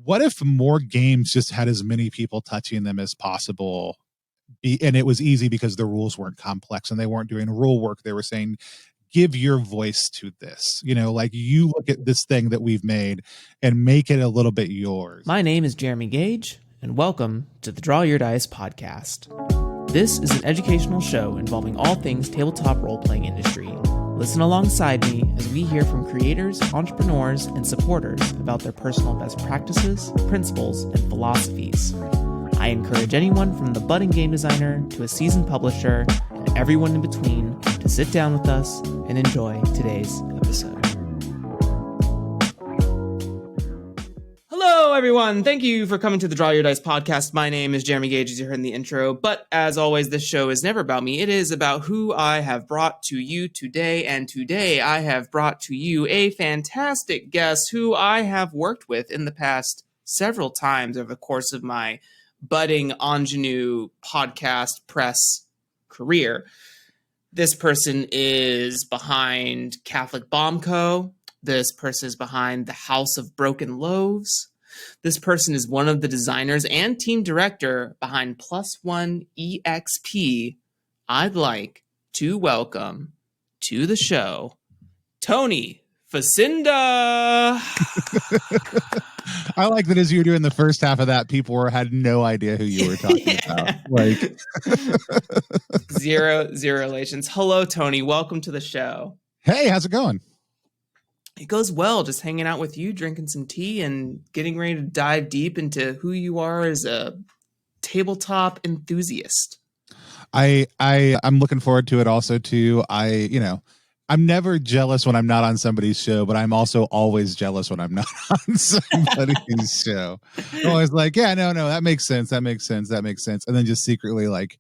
what if more games just had as many people touching them as possible? And it was easy because the rules weren't complex and they weren't doing rule work. They were saying, give your voice to this. Like you look at this thing that we've made and make it a little bit yours. My name is Jeremy Gage, and welcome to the Draw Your Dice podcast. This is an educational show involving all things tabletop role-playing industry. Listen alongside me as we hear from creators, entrepreneurs, and supporters about their personal best practices, principles, and philosophies. I encourage anyone from the budding game designer to a seasoned publisher and everyone in between to sit down with us and enjoy today's episode. Hello, everyone. Thank you for coming to the Draw Your Dice podcast. My name is Jeremy Gage, as you heard in the intro. But as always, this show is never about me. It is about who I have brought to you today. And today I have brought to you a fantastic guest who I have worked with in the past several times over the course of my budding ingenue podcast press career. This person is behind Catholic Bomb Co. This person is behind the House of Broken Loaves. This person is one of the designers and team director behind Plus One Exp. I'd like to welcome to the show, Tony Vasinda. I like that as you were doing the first half of that, people had no idea who you were talking about. Like zero relations. Hello, Tony. Welcome to the show. Hey, how's it going? It goes well. Just hanging out with you, drinking some tea, and getting ready to dive deep into who you are as a tabletop enthusiast. I'm looking forward to it also too. I'm never jealous when I'm not on somebody's show, but I'm also always jealous when I'm not on somebody's show. I'm always like, yeah, no, that makes sense. That makes sense. And then just secretly like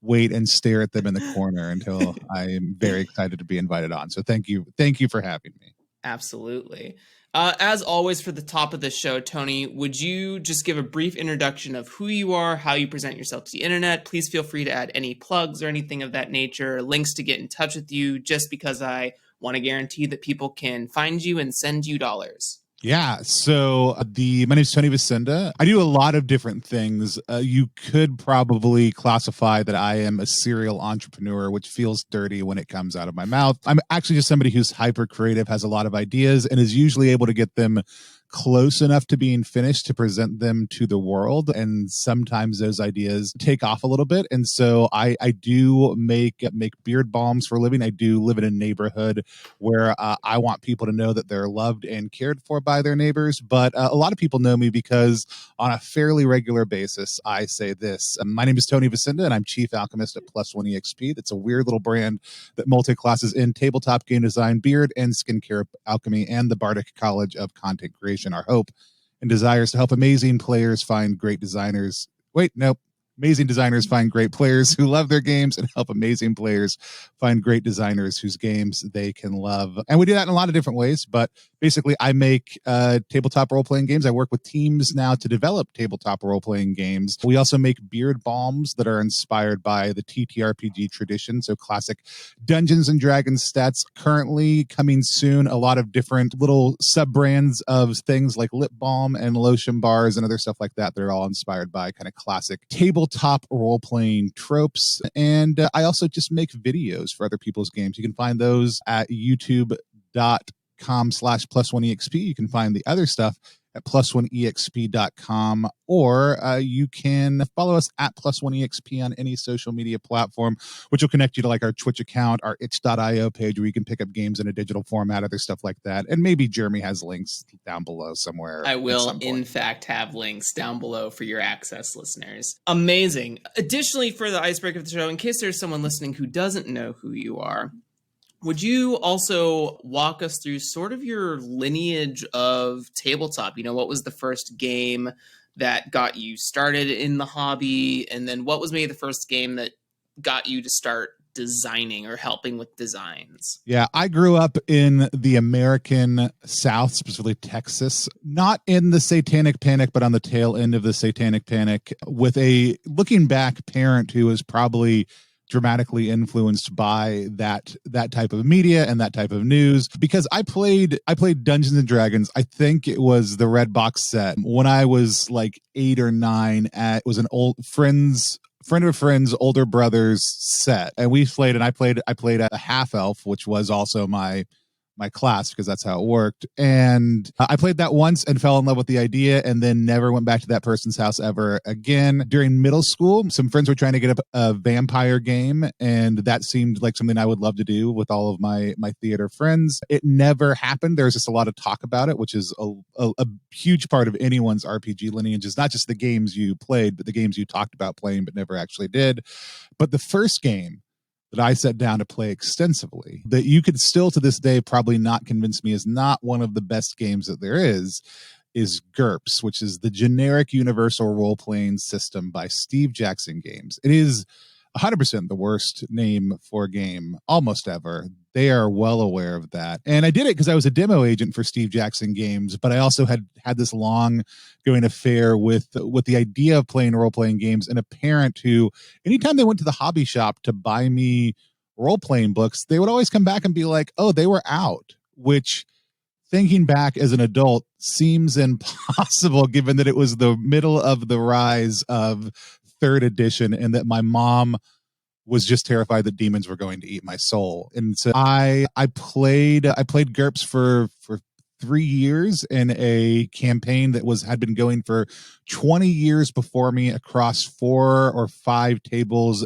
wait and stare at them in the corner until I am very excited to be invited on. So thank you for having me. Absolutely. As always, for the top of the show, Tony, would you just give a brief introduction of who you are, how you present yourself to the internet? Please feel free to add any plugs or anything of that nature, links to get in touch with you, just because I want to guarantee that people can find you and send you dollars. Yeah, so my name is Tony Vasinda. I do a lot of different things. You could probably classify that I am a serial entrepreneur, which feels dirty when it comes out of my mouth. I'm actually just somebody who's hyper creative, has a lot of ideas, and is usually able to get them close enough to being finished to present them to the world. And sometimes those ideas take off a little bit. And so I do make beard balms for a living. I do live in a neighborhood where I want people to know that they're loved and cared for by their neighbors. But a lot of people know me because on a fairly regular basis, I say this. My name is Tony Vasinda, and I'm chief alchemist at Plus One Exp. That's a weird little brand that multi-classes in tabletop game design, beard and skincare alchemy, and the Bardic College of Content Creation. Our hope and desires to help amazing players find great designers. Amazing designers find great players who love their games, and help amazing players find great designers whose games they can love. And we do that in a lot of different ways, but basically I make tabletop role-playing games. I work with teams now to develop tabletop role-playing games. We also make beard balms that are inspired by the TTRPG tradition, so classic Dungeons and Dragons stats. Currently coming soon, a lot of different little sub-brands of things like lip balm and lotion bars and other stuff like that that are all inspired by kind of classic tabletop role-playing tropes. And I also just make videos for other people's games. You can find those at youtube.com/plus1exp. You can find the other stuff at plus1exp.com, or you can follow us at plus1exp on any social media platform, which will connect you to like our Twitch account, our itch.io page where you can pick up games in a digital format, other stuff like that. And maybe Jeremy has links down below somewhere. I will, in fact, have links down below for your access, listeners. Amazing. Additionally, for the icebreaker of the show, in case there's someone listening who doesn't know who you are, would you also walk us through sort of your lineage of tabletop? What was the first game that got you started in the hobby? And then what was maybe the first game that got you to start designing or helping with designs? Yeah, I grew up in the American South, specifically Texas, not in the Satanic Panic, but on the tail end of the Satanic Panic, with a looking back parent who was probably dramatically influenced by that type of media and that type of news, because I played Dungeons and Dragons. I think it was the red box set when I was like 8 or 9. It was an old friend of a friend's older brother's set, and we played. And I played a half elf, which was also my class, because that's how it worked. And I played that once and fell in love with the idea, and then never went back to that person's house ever again. During middle school, some friends were trying to get a vampire game, and that seemed like something I would love to do with all of my theater friends. It never happened. There's just a lot of talk about it, which is a huge part of anyone's RPG lineage, is not just the games you played, but the games you talked about playing but never actually did. But the first game that I sat down to play extensively, that you could still to this day probably not convince me is not one of the best games that there is GURPS, which is the generic universal role-playing system by Steve Jackson Games. It is 100% the worst name for a game almost ever. They are well aware of that. And I did it because I was a demo agent for Steve Jackson Games, but I also had this long going affair with the idea of playing role-playing games, and a parent who, anytime they went to the hobby shop to buy me role-playing books, they would always come back and be like, oh, they were out, which, thinking back as an adult, seems impossible given that it was the middle of the rise of third edition, and that my mom was just terrified that demons were going to eat my soul. And so I played GURPS for 3 years in a campaign that had been going for 20 years before me, across 4 or 5 tables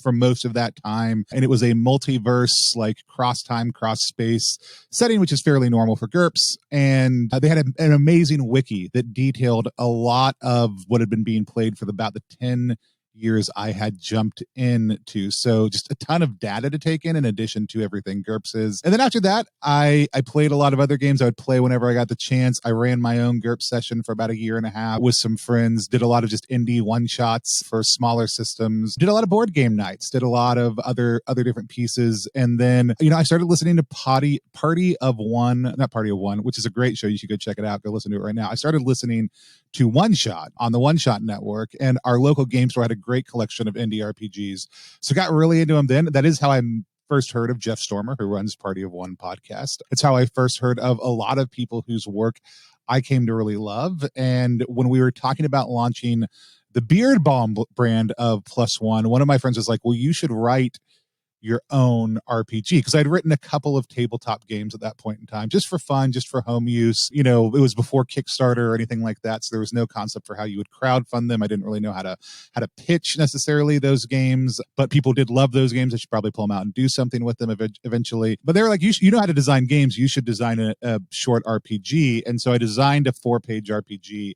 for most of that time. And it was a multiverse, like cross time, cross space setting, which is fairly normal for GURPS. And they had an amazing wiki that detailed a lot of what had been being played for about the 10 years I had jumped into. So just a ton of data to take in addition to everything GURPS is. And then after that, I played a lot of other games I would play whenever I got the chance. I ran my own GURPS session for about 1.5 years with some friends, did a lot of just indie one-shots for smaller systems, did a lot of board game nights, did a lot of other different pieces. And then, I started listening to Party of One, which is a great show. You should go check it out. Go listen to it right now. I started listening to One Shot on the One Shot Network, and our local game store had a great collection of indie RPGs. So got really into them then. That is how I first heard of Jeff Stormer, who runs Party of One podcast. It's how I first heard of a lot of people whose work I came to really love. And when we were talking about launching the Beard Balm brand of Plus One of my friends was like, well, you should write your own RPG, because I'd written a couple of tabletop games at that point in time, just for fun, just for home use. It was before Kickstarter or anything like that, so there was no concept for how you would crowdfund them. I didn't really know how to pitch necessarily those games, but people did love those games. I should probably pull them out and do something with them eventually. But they were like, you know how to design games, you should design a short RPG. And so I designed a 4-page RPG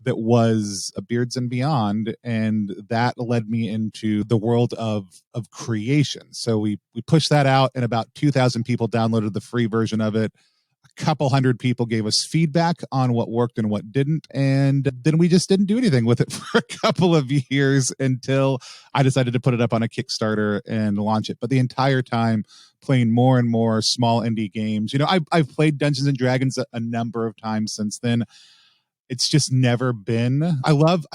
that was a Beards and Beyond, and that led me into the world of creation. So we pushed that out, and about 2,000 people downloaded the free version of it. A couple hundred people gave us feedback on what worked and what didn't, and then we just didn't do anything with it for a couple of years until I decided to put it up on a Kickstarter and launch it. But the entire time, playing more and more small indie games. I've played Dungeons and Dragons a number of times since then. It's just never been. I loved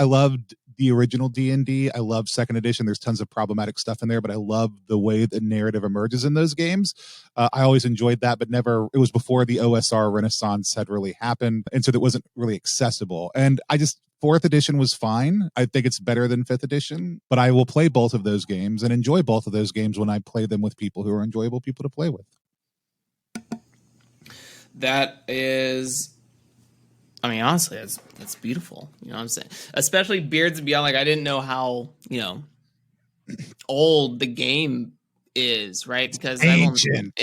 the original D&D. I love second edition. There's tons of problematic stuff in there, but I love the way the narrative emerges in those games. I always enjoyed that, but never. It was before the OSR Renaissance had really happened, and so that wasn't really accessible. And fourth edition was fine. I think it's better than fifth edition, but I will play both of those games and enjoy both of those games when I play them with people who are enjoyable people to play with. That is, honestly, that's beautiful. You know what I'm saying? Especially Beards and Beyond. Like, I didn't know how, old the game is, right? Because it's ancient.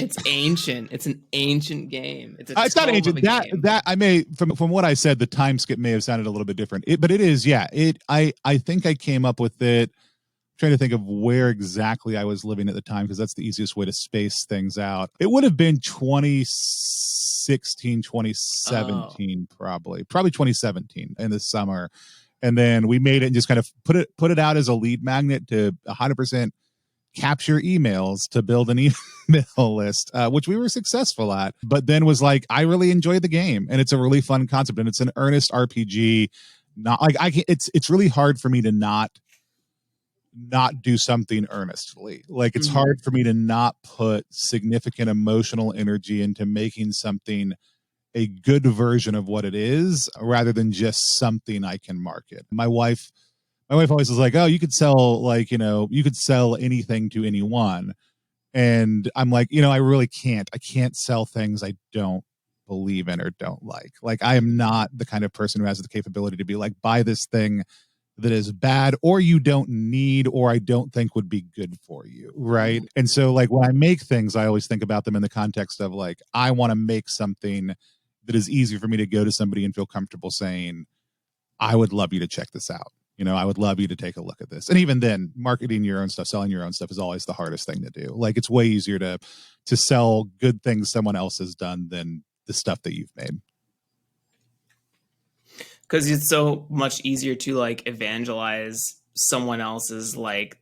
It's an ancient game. It's not ancient. That I may, from what I said, the time skip may have sounded a little bit different. But it is, yeah. I think I came up with it. I'm trying to think of where exactly I was living at the time, because that's the easiest way to space things out. It would have been 2016, 2017, probably 2017 in the summer. And then we made it and just kind of put it out as a lead magnet to 100% capture emails to build an email list, which we were successful at. But then was like, I really enjoy the game, and it's a really fun concept, and it's an earnest RPG. Not like it's really hard for me to not not do something earnestly. Like it's Mhm. hard for me to not put significant emotional energy into making something a good version of what it is rather than just something I can market. My wife always is like, oh, you could sell you could sell anything to anyone. And I'm like, I really can't. I can't sell things I don't believe in or don't like. Like I am not the kind of person who has the capability to be like, buy this thing that is bad or you don't need or I don't think would be good for you. Right. And so like when I make things, I always think about them in the context of like, I want to make something that is easy for me to go to somebody and feel comfortable saying, I would love you to check this out. I would love you to take a look at this. And even then, marketing your own stuff, selling your own stuff is always the hardest thing to do. Like it's way easier to sell good things someone else has done than the stuff that you've made. Because it's so much easier to like evangelize someone else's like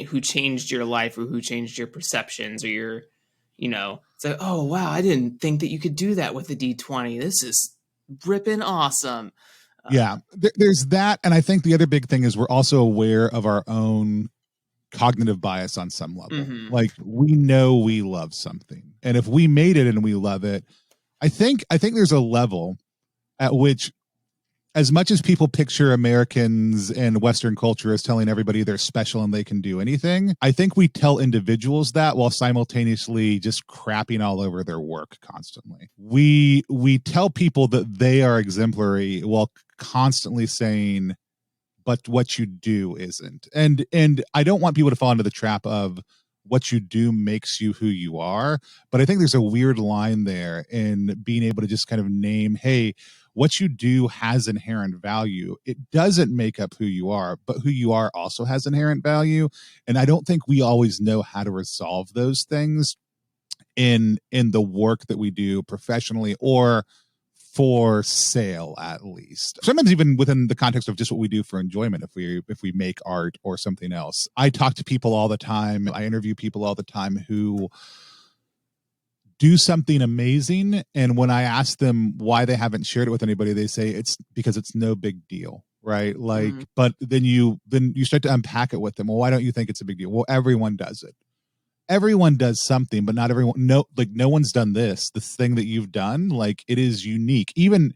who changed your life or who changed your perceptions or your, it's like, oh wow, I didn't think that you could do that with a D20. This is ripping awesome. Yeah, there's that. And I think the other big thing is we're also aware of our own cognitive bias on some level. Mm-hmm. Like we know we love something. And if we made it and we love it, I think there's a level at which, as much as people picture Americans and Western culture as telling everybody they're special and they can do anything, I think we tell individuals that while simultaneously just crapping all over their work constantly. We tell people that they are exemplary while constantly saying, but what you do isn't. And I don't want people to fall into the trap of what you do makes you who you are. But I think there's a weird line there in being able to just kind of name, hey, what you do has inherent value. It doesn't make up who you are, but who you are also has inherent value. And I don't think we always know how to resolve those things in the work that we do professionally or for sale, at least. Sometimes even within the context of just what we do for enjoyment, if we make art or something else. I talk to people all the time. I interview people all the time who do something amazing, and when I ask them why they haven't shared it with anybody, they say it's because it's no big deal, right? Like, but then you start to unpack it with them. Well, why don't you think it's a big deal? Well, everyone does it. Everyone does something, but not everyone. No one's done this thing that you've done. Like it is unique. Even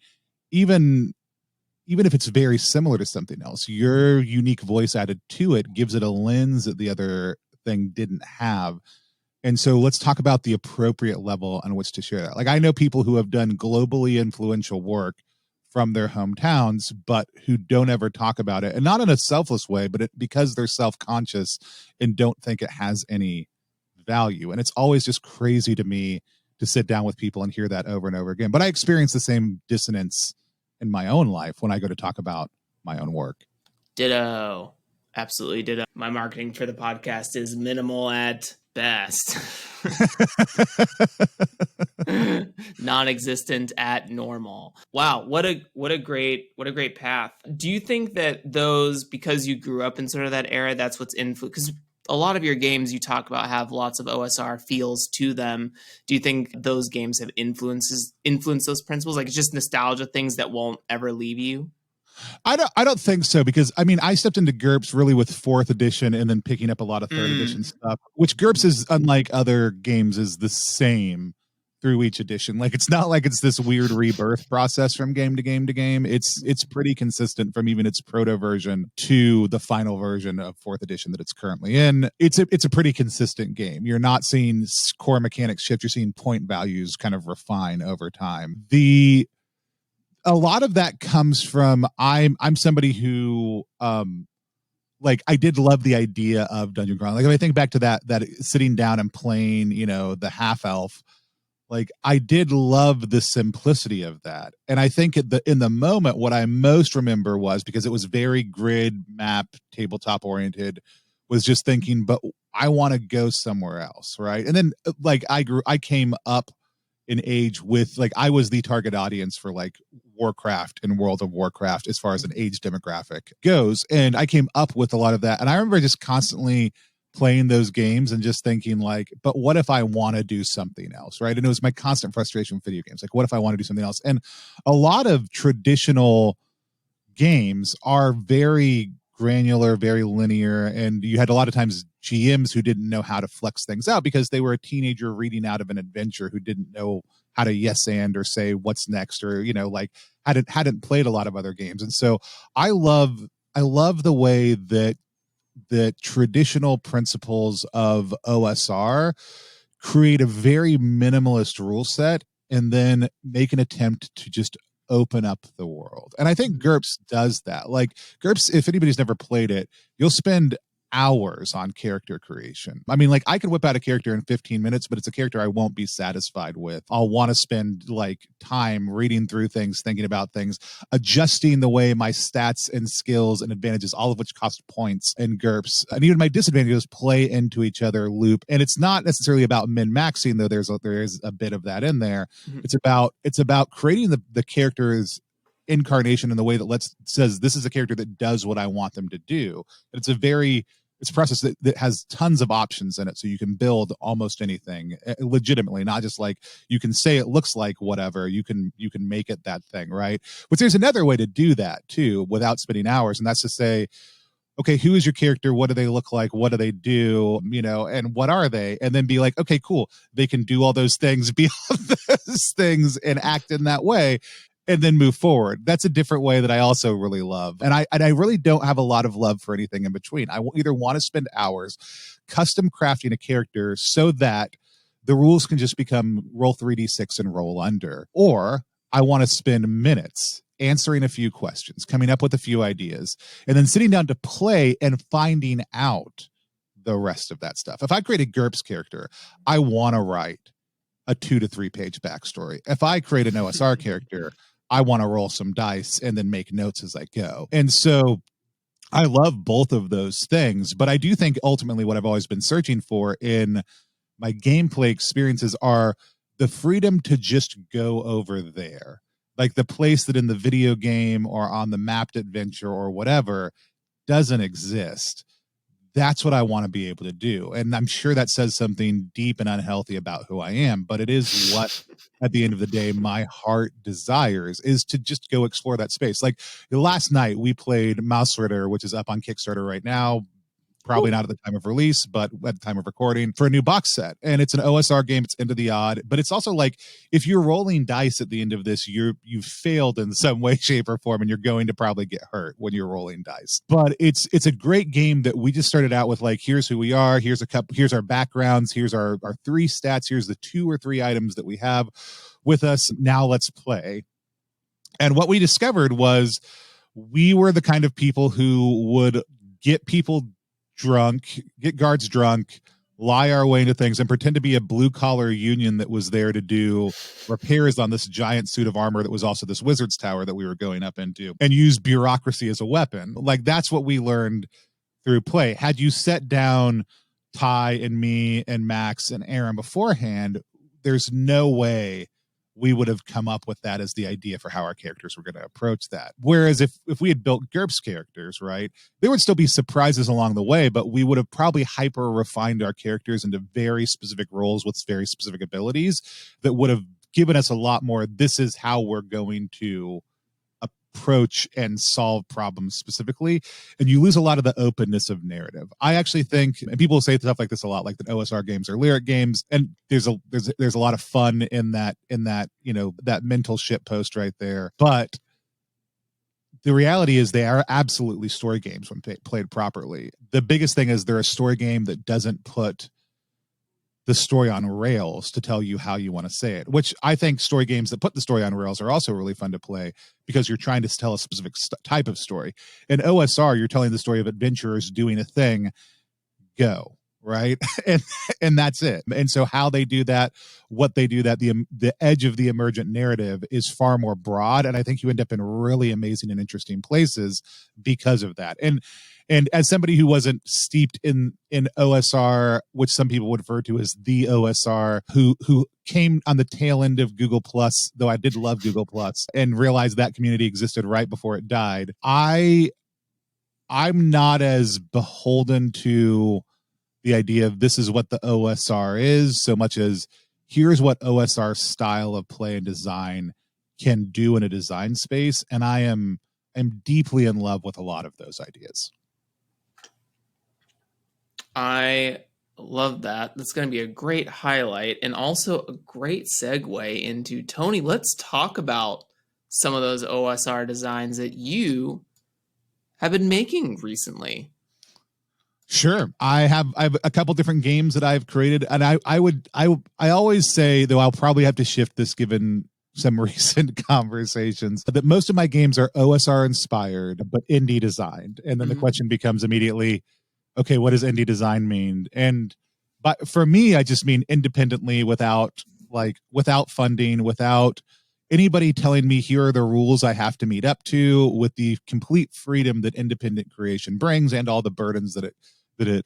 if it's very similar to something else, your unique voice added to it gives it a lens that the other thing didn't have. And so let's talk about the appropriate level on which to share that. Like I know people who have done globally influential work from their hometowns, but who don't ever talk about it, and not in a selfless way, but because they're self-conscious and don't think it has any value. And it's always just crazy to me to sit down with people and hear that over and over again. But I experience the same dissonance in my own life when I go to talk about my own work. Ditto. Absolutely ditto. My marketing for the podcast is minimal at best. Non-existent at normal. Wow, what a great path. Do you think that those, because you grew up in sort of that era, that's what's influenced? Because a lot of your games you talk about have lots of OSR feels to them. Do you think those games have influenced those principles? Like it's just nostalgia things that won't ever leave you? I don't think so, because I mean I stepped into GURPS really with 4th edition and then picking up a lot of 3rd edition stuff, which GURPS is, unlike other games, is the same through each edition. Like it's not like it's this weird rebirth process from game to game to game. It's pretty consistent from even its proto version to the final version of 4th edition that it's currently in. It's a pretty consistent game. You're not seeing core mechanics shift, you're seeing point values kind of refine over time. A lot of that comes from I'm somebody who like I did love the idea of dungeon crawling. Like if I think back to that sitting down and playing, the half elf, like I did love the simplicity of that. And I think in the moment what I most remember was, because it was very grid map tabletop oriented, was just thinking, but I want to go somewhere else, right? And then like I came up in age with, like, I was the target audience for like Warcraft and World of Warcraft as far as an age demographic goes, and I came up with a lot of that. And I remember just constantly playing those games and just thinking like, but what if I want to do something else, right? And it was my constant frustration with video games, like what if I want to do something else? And a lot of traditional games are very granular, very linear, and you had a lot of times GMs who didn't know how to flex things out because they were a teenager reading out of an adventure who didn't know how to yes and or say what's next, or like hadn't played a lot of other games. And so I love the way that the traditional principles of OSR create a very minimalist rule set and then make an attempt to just open up the world. And I think GURPS does that. Like GURPS, if anybody's never played it, you'll spend hours on character creation. I mean, like I could whip out a character in 15 minutes, but it's a character I won't be satisfied with. I'll want to spend like time reading through things, thinking about things, adjusting the way my stats and skills and advantages, all of which cost points in GURPS, and even my disadvantages play into each other loop. And it's not necessarily about min-maxing, though there is a bit of that in there. Mm-hmm. It's about creating the character's incarnation in the way that says this is a character that does what I want them to do. It's a process that has tons of options in it, so you can build almost anything legitimately, not just like you can say it looks like whatever, you can make it that thing, right? But there's another way to do that too without spending hours, and that's to say, okay, who is your character? What do they look like? What do they do? And what are they? And then be like, okay, cool. They can do all those things, be all those things, and act in that way, and then move forward. That's a different way that I also really love. And I really don't have a lot of love for anything in between. I either want to spend hours custom crafting a character so that the rules can just become roll 3d6 and roll under, or I want to spend minutes answering a few questions, coming up with a few ideas, and then sitting down to play and finding out the rest of that stuff. If I create a GURPS character, I want to write a 2 to 3 page backstory. If I create an OSR character, I want to roll some dice and then make notes as I go. And so I love both of those things, but I do think ultimately what I've always been searching for in my gameplay experiences are the freedom to just go over there. Like the place that in the video game or on the mapped adventure or whatever doesn't exist. That's what I want to be able to do. And I'm sure that says something deep and unhealthy about who I am, but it is what, at the end of the day, my heart desires, is to just go explore that space. Like last night we played Mouse Ritter, which is up on Kickstarter right now. Probably not at the time of release, but at the time of recording, for a new box set. And it's an OSR game. It's into the odd, but it's also like, if you're rolling dice at the end of this, you've failed in some way, shape, or form, and you're going to probably get hurt when you're rolling dice. But it's a great game that we just started out with, like, here's who we are, here's our backgrounds, here's our 3 stats, here's the 2 or 3 items that we have with us. Now let's play. And what we discovered was we were the kind of people who would get people drunk, get guards drunk, lie our way into things, and pretend to be a blue-collar union that was there to do repairs on this giant suit of armor that was also this wizard's tower that we were going up into, and use bureaucracy as a weapon. Like, that's what we learned through play. Had you set down Ty and me and Max and Aaron beforehand, there's no way we would have come up with that as the idea for how our characters were going to approach that. Whereas if we had built GURPS characters, right, there would still be surprises along the way, but we would have probably hyper refined our characters into very specific roles with very specific abilities that would have given us a lot more, this is how we're going to approach and solve problems specifically, and you lose a lot of the openness of narrative. I actually think, and people say stuff like this a lot, like that OSR games are lyric games, and there's a lot of fun in that that mental shit post right there. But the reality is they are absolutely story games when played properly. The biggest thing is they're a story game that doesn't put the story on rails to tell you how you want to say it, which I think story games that put the story on rails are also really fun to play because you're trying to tell a specific type of story. In OSR, you're telling the story of adventurers doing a thing, go, right? and that's it. And so how they do that, what they do that, the edge of the emergent narrative is far more broad, and I think you end up in really amazing and interesting places because of that. And as somebody who wasn't steeped in OSR, which some people would refer to as the OSR, who came on the tail end of Google Plus, though I did love Google Plus, and realized that community existed right before it died, I'm not as beholden to the idea of this is what the OSR is, so much as here's what OSR style of play and design can do in a design space. And I'm deeply in love with a lot of those ideas. I love that. That's going to be a great highlight and also a great segue into Tony. Let's talk about some of those OSR designs that you have been making recently. Sure. I have a couple different games that I've created, and I always say, though I'll probably have to shift this given some recent conversations, that most of my games are OSR inspired but indie designed. And then the question becomes immediately, okay, what does indie design mean? And but for me, I just mean independently, without funding, without anybody telling me here are the rules I have to meet up to, with the complete freedom that independent creation brings and all the burdens that it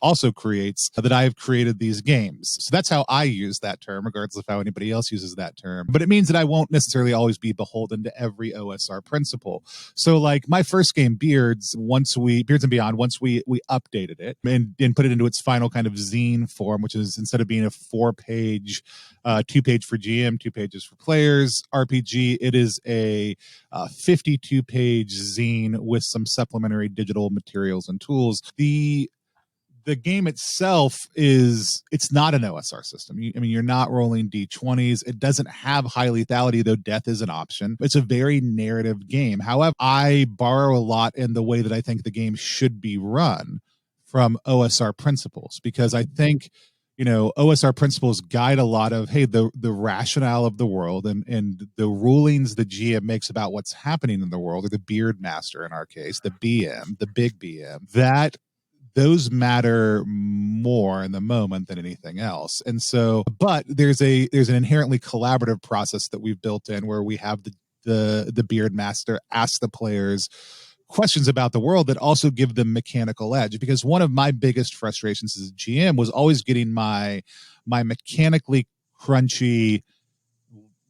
also creates, that I have created these games. So that's how I use that term, regardless of how anybody else uses that term. But it means that I won't necessarily always be beholden to every OSR principle. So like my first game, Beards and Beyond, once we updated it and put it into its final kind of zine form, which is, instead of being a 4-page, 2-page for GM, 2 pages for players RPG, it is a 52-page zine with some supplementary digital materials and tools. The game itself it's not an OSR system. You're not rolling D20s. It doesn't have high lethality, though death is an option. It's a very narrative game. However, I borrow a lot in the way that I think the game should be run from OSR principles, because I think, OSR principles guide a lot of, hey, the rationale of the world and the rulings the GM makes about what's happening in the world, or the Beard Master in our case, the BM, the big BM, that those matter more in the moment than anything else. And so, but there's an inherently collaborative process that we've built in, where we have the Beard Master ask the players questions about the world that also give them mechanical edge. Because one of my biggest frustrations as a GM was always getting my mechanically crunchy,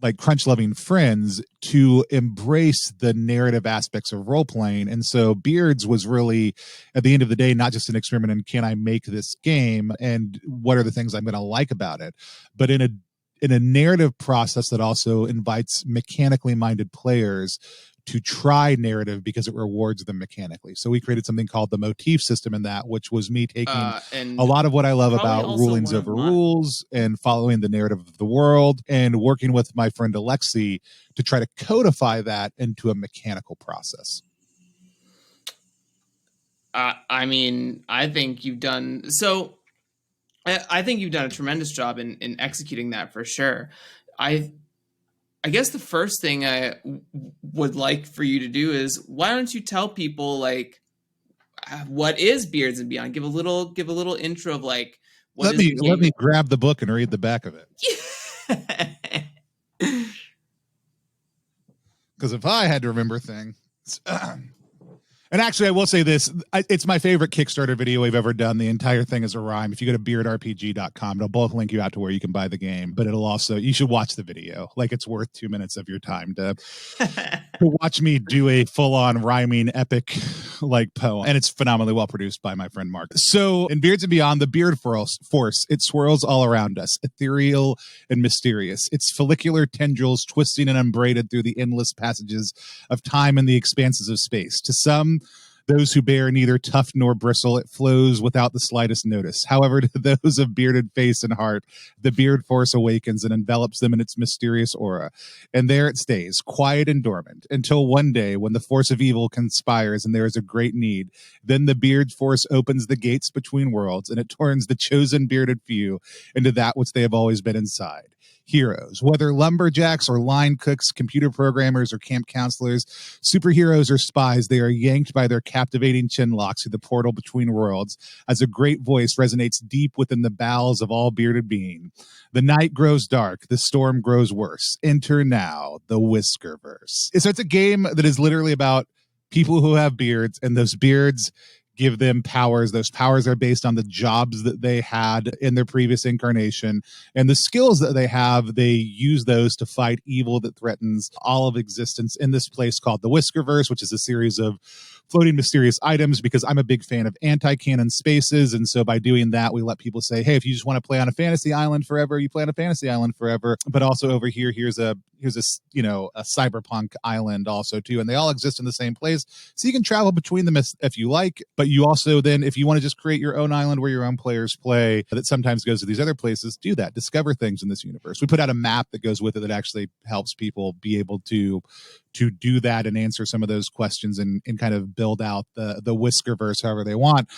like crunch-loving friends to embrace the narrative aspects of role-playing. And so Beards was really, at the end of the day, not just an experiment in, can I make this game and what are the things I'm going to like about it, but in a narrative process that also invites mechanically minded players to try narrative because it rewards them mechanically. So we created something called the motif system in that, which was me taking a lot of what I love about rulings over rules and following the narrative of the world, and working with my friend Alexi to try to codify that into a mechanical process. I think you've done a tremendous job in executing that, for sure. I guess the first thing I would like for you to do is, why don't you tell people, like, what is Beards and Beyond? Give a little intro of, like, let me grab the book and read the back of it. Because if I had to remember things. And actually, I will say this. It's my favorite Kickstarter video we've ever done. The entire thing is a rhyme. If you go to beardrpg.com, it'll both link you out to where you can buy the game, but it'll also, you should watch the video. Like, it's worth 2 minutes of your time to watch me do a full-on rhyming epic like poem. And it's phenomenally well produced by my friend Mark. So in Beards and Beyond, the beard force, it swirls all around us, ethereal and mysterious. Its follicular tendrils twisting and unbraided through the endless passages of time and the expanses of space. To some, those who bear neither tuft nor bristle, it flows without the slightest notice. However, to those of bearded face and heart, the beard force awakens and envelops them in its mysterious aura. And there it stays, quiet and dormant, until one day, when the force of evil conspires and there is a great need, then the beard force opens the gates between worlds, and it turns the chosen bearded few into that which they have always been inside. Heroes, whether lumberjacks or line cooks, computer programmers or camp counselors, superheroes or spies, they are yanked by their captivating chin locks through the portal between worlds as a great voice resonates deep within the bowels of all bearded being. The night grows dark, the storm grows worse. Enter now the Whiskerverse. So it's a game that is literally about people who have beards, and those beards give them powers. Those powers are based on the jobs that they had in their previous incarnation, and the skills that they have, they use those to fight evil that threatens all of existence in this place called the Whiskerverse, which is a series of floating mysterious items, because I'm a big fan of anti-canon spaces. And so by doing that, we let people say, hey, if you just want to play on a fantasy island forever, you play on a fantasy island forever. But also over here, here's a a cyberpunk island also too. And they all exist in the same place. So you can travel between them if you like. But you also then, if you want to just create your own island where your own players play, that sometimes goes to these other places, do that. Discover things in this universe. We put out a map that goes with it that actually helps people be able to do that and answer some of those questions and kind of build out the Whiskerverse however they want.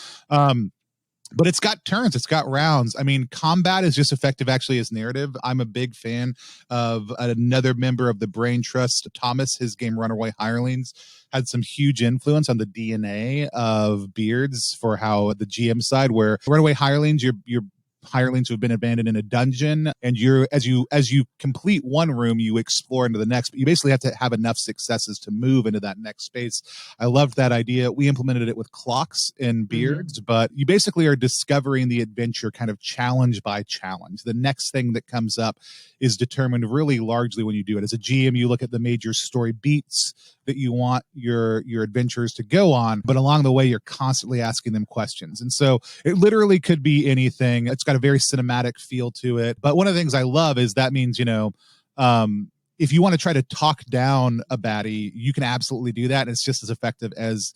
But it's got turns, it's got rounds. I mean, combat is just effective actually as narrative. I'm a big fan of another member of the Brain Trust, Thomas. His game Runaway Hirelings had some huge influence on the DNA of Beards for how the GM side, where Runaway Hirelings, you're hirelings who have been abandoned in a dungeon, and as you complete one room, you explore into the next, but you basically have to have enough successes to move into that next space. I loved that idea. We implemented it with clocks in Beards, but you basically are discovering the adventure kind of challenge by challenge. The next thing that comes up is determined really largely when you do it. As a GM, you look at the major story beats that you want your adventurers to go on, but along the way, you're constantly asking them questions. And so it literally could be anything. It's got a very cinematic feel to it. But one of the things I love is that means, if you want to try to talk down a baddie, you can absolutely do that. And it's just as effective as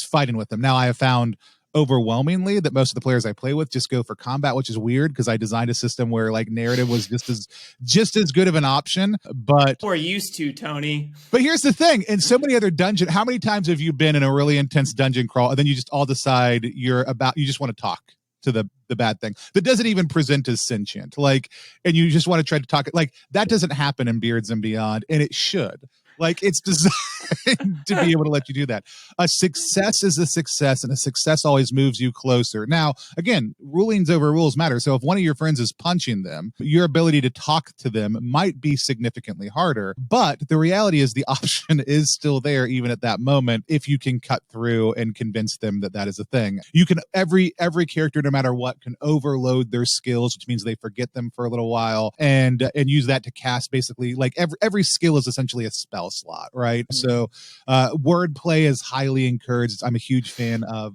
fighting with them. Now, I have found overwhelmingly that most of the players I play with just go for combat, which is weird because I designed a system where like narrative was just as good of an option. But we're used to, Tony. But here's the thing: in so many other dungeons, how many times have you been in a really intense dungeon crawl and then you just all decide you just want to talk to the bad thing that doesn't even present as sentient, like, and you just want to try to talk it, like, that doesn't happen in Beards and Beyond, and it should. Like, it's designed to be able to let you do that. A success is a success, and a success always moves you closer. Now, again, rulings over rules matter. So if one of your friends is punching them, your ability to talk to them might be significantly harder. But the reality is the option is still there, even at that moment, if you can cut through and convince them that that is a thing. You can, every character, no matter what, can overload their skills, which means they forget them for a little while, and use that to cast basically, like, every skill is essentially a spell slot, right? So wordplay is highly encouraged. I'm a huge fan of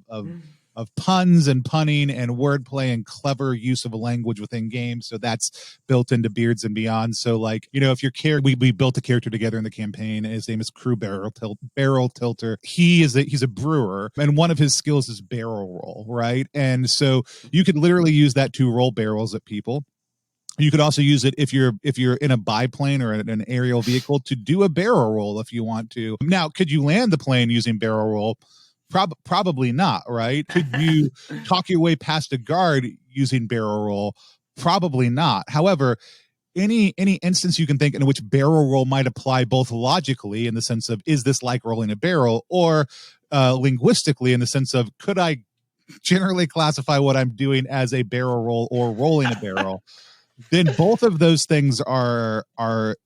puns and punning and wordplay and clever use of a language within games. So that's built into Beards and Beyond. So, like, if your character, we built a character together in the campaign, and his name is Crew Barrel Tilter. He's a brewer, and one of his skills is barrel roll, right? And so you could literally use that to roll barrels at people. You could also use it if you're in a biplane or an aerial vehicle to do a barrel roll if you want to. Now, could you land the plane using barrel roll? Probably not, right? Could you talk your way past a guard using barrel roll? Probably not. However, any instance you can think in which barrel roll might apply, both logically in the sense of, is this like rolling a barrel, or linguistically in the sense of, could I generally classify what I'm doing as a barrel roll or rolling a barrel? Then both of those things are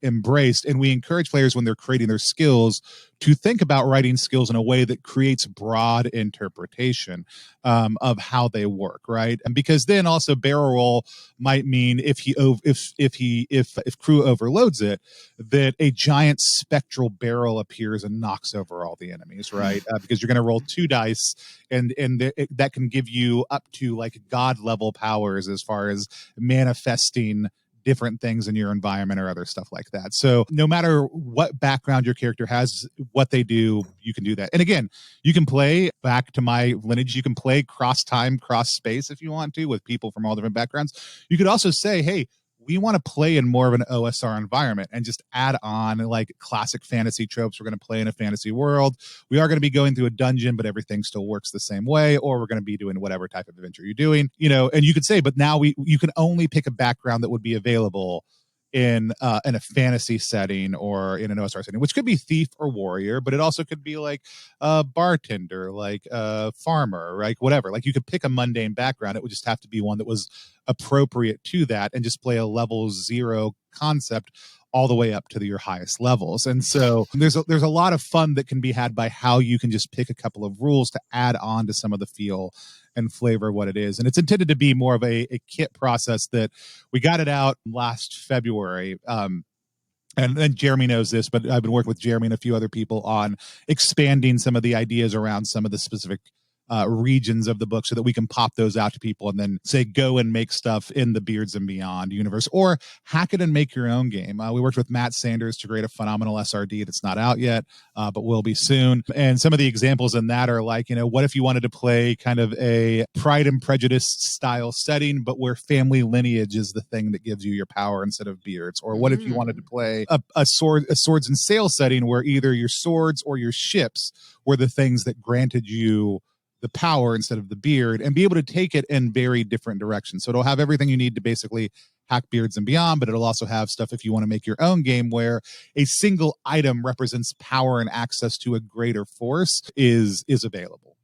embraced, and we encourage players when they're creating their skills to think about writing skills in a way that creates broad interpretation of how they work, right? And because then also barrel roll might mean if Crew overloads it, that a giant spectral barrel appears and knocks over all the enemies, right? Because you're going to roll 2 dice, and that can give you up to like god level powers as far as manifesting different things in your environment or other stuff like that. So no matter what background your character has, what they do, you can do that. And again, you can play, back to my lineage, you can play cross time, cross space if you want to, with people from all different backgrounds. You could also say, hey, we want to play in more of an OSR environment and just add on like classic fantasy tropes. We're going to play in a fantasy world. We are going to be going through a dungeon, but everything still works the same way, or we're going to be doing whatever type of adventure you're doing, and you could say, but now you can only pick a background that would be available in a fantasy setting or in an OSR setting, which could be thief or warrior, but it also could be like a bartender, like a farmer, right? Whatever. Like, you could pick a mundane background. It would just have to be one that was appropriate to that, and just play a level 0 concept all the way up to your highest levels. And so there's a lot of fun that can be had by how you can just pick a couple of rules to add on to some of the feel and flavor of what it is. And it's intended to be more of a kit process that we got it out last February. and Jeremy knows this, but I've been working with Jeremy and a few other people on expanding some of the ideas around some of the specific regions of the book so that we can pop those out to people and then say, go and make stuff in the Beards and Beyond universe, or hack it and make your own game. We worked with Matt Sanders to create a phenomenal SRD that's not out yet, but will be soon. And some of the examples in that are like, what if you wanted to play kind of a Pride and Prejudice style setting, but where family lineage is the thing that gives you your power instead of beards? Or what if you wanted to play a swords and sail setting where either your swords or your ships were the things that granted you the power instead of the beard, and be able to take it in very different directions. So it'll have everything you need to basically hack Beards and Beyond, but it'll also have stuff if you want to make your own game where a single item represents power and access to a greater force is available.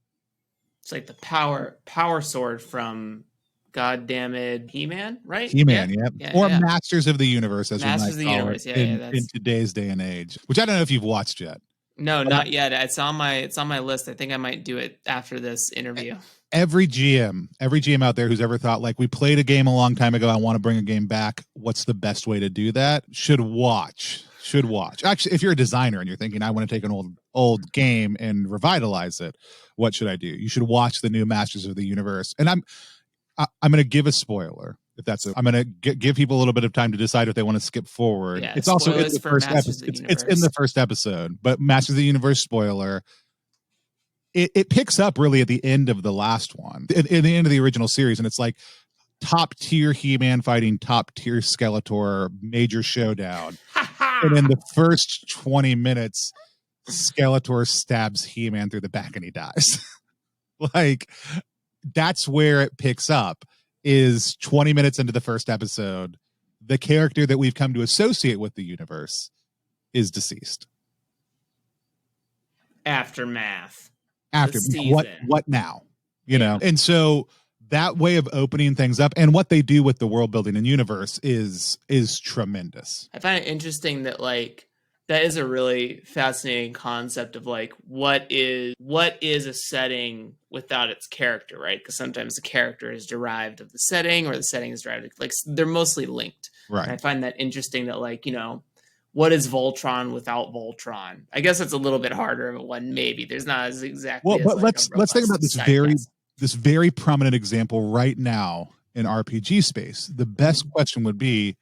It's like the power sword from goddammit He-Man, right? He-Man, yeah. Or Masters of the Universe, as Masters we might call it in today's day and age, which I don't know if you've watched yet. No, not yet. It's on my list. I think I might do it after this interview. Every GM out there who's ever thought, like, we played a game a long time ago, I want to bring a game back, what's the best way to do that? Should watch. Actually, if you're a designer and you're thinking, I want to take an old game and revitalize it, what should I do? You should watch the new Masters of the Universe. And I'm going to give a spoiler. If that's it, I'm going to give people a little bit of time to decide if they want to skip forward. Yeah, it's also in the first episode. It's in the first episode, but Masters of the Universe spoiler. It picks up really at the end of the last one, in the end of the original series, and it's like top tier He-Man fighting top tier Skeletor, major showdown, and in the first 20 minutes, Skeletor stabs He-Man through the back and he dies. Like, that's where it picks up. Is 20 minutes into the first episode, the character that we've come to associate with the universe is deceased. Aftermath. What now? And so that way of opening things up and what they do with the world building and universe is tremendous. I find it interesting that, like, that is a really fascinating concept of, like, what is a setting without its character, right? Because sometimes the character is derived of the setting, or the setting is derived, like, they're mostly linked. Right. And I find that interesting that, like, what is Voltron without Voltron? I guess it's a little bit harder of a one, maybe. There's not as exactly. Well, but let's think about this very prominent example right now in RPG space. The best question would be,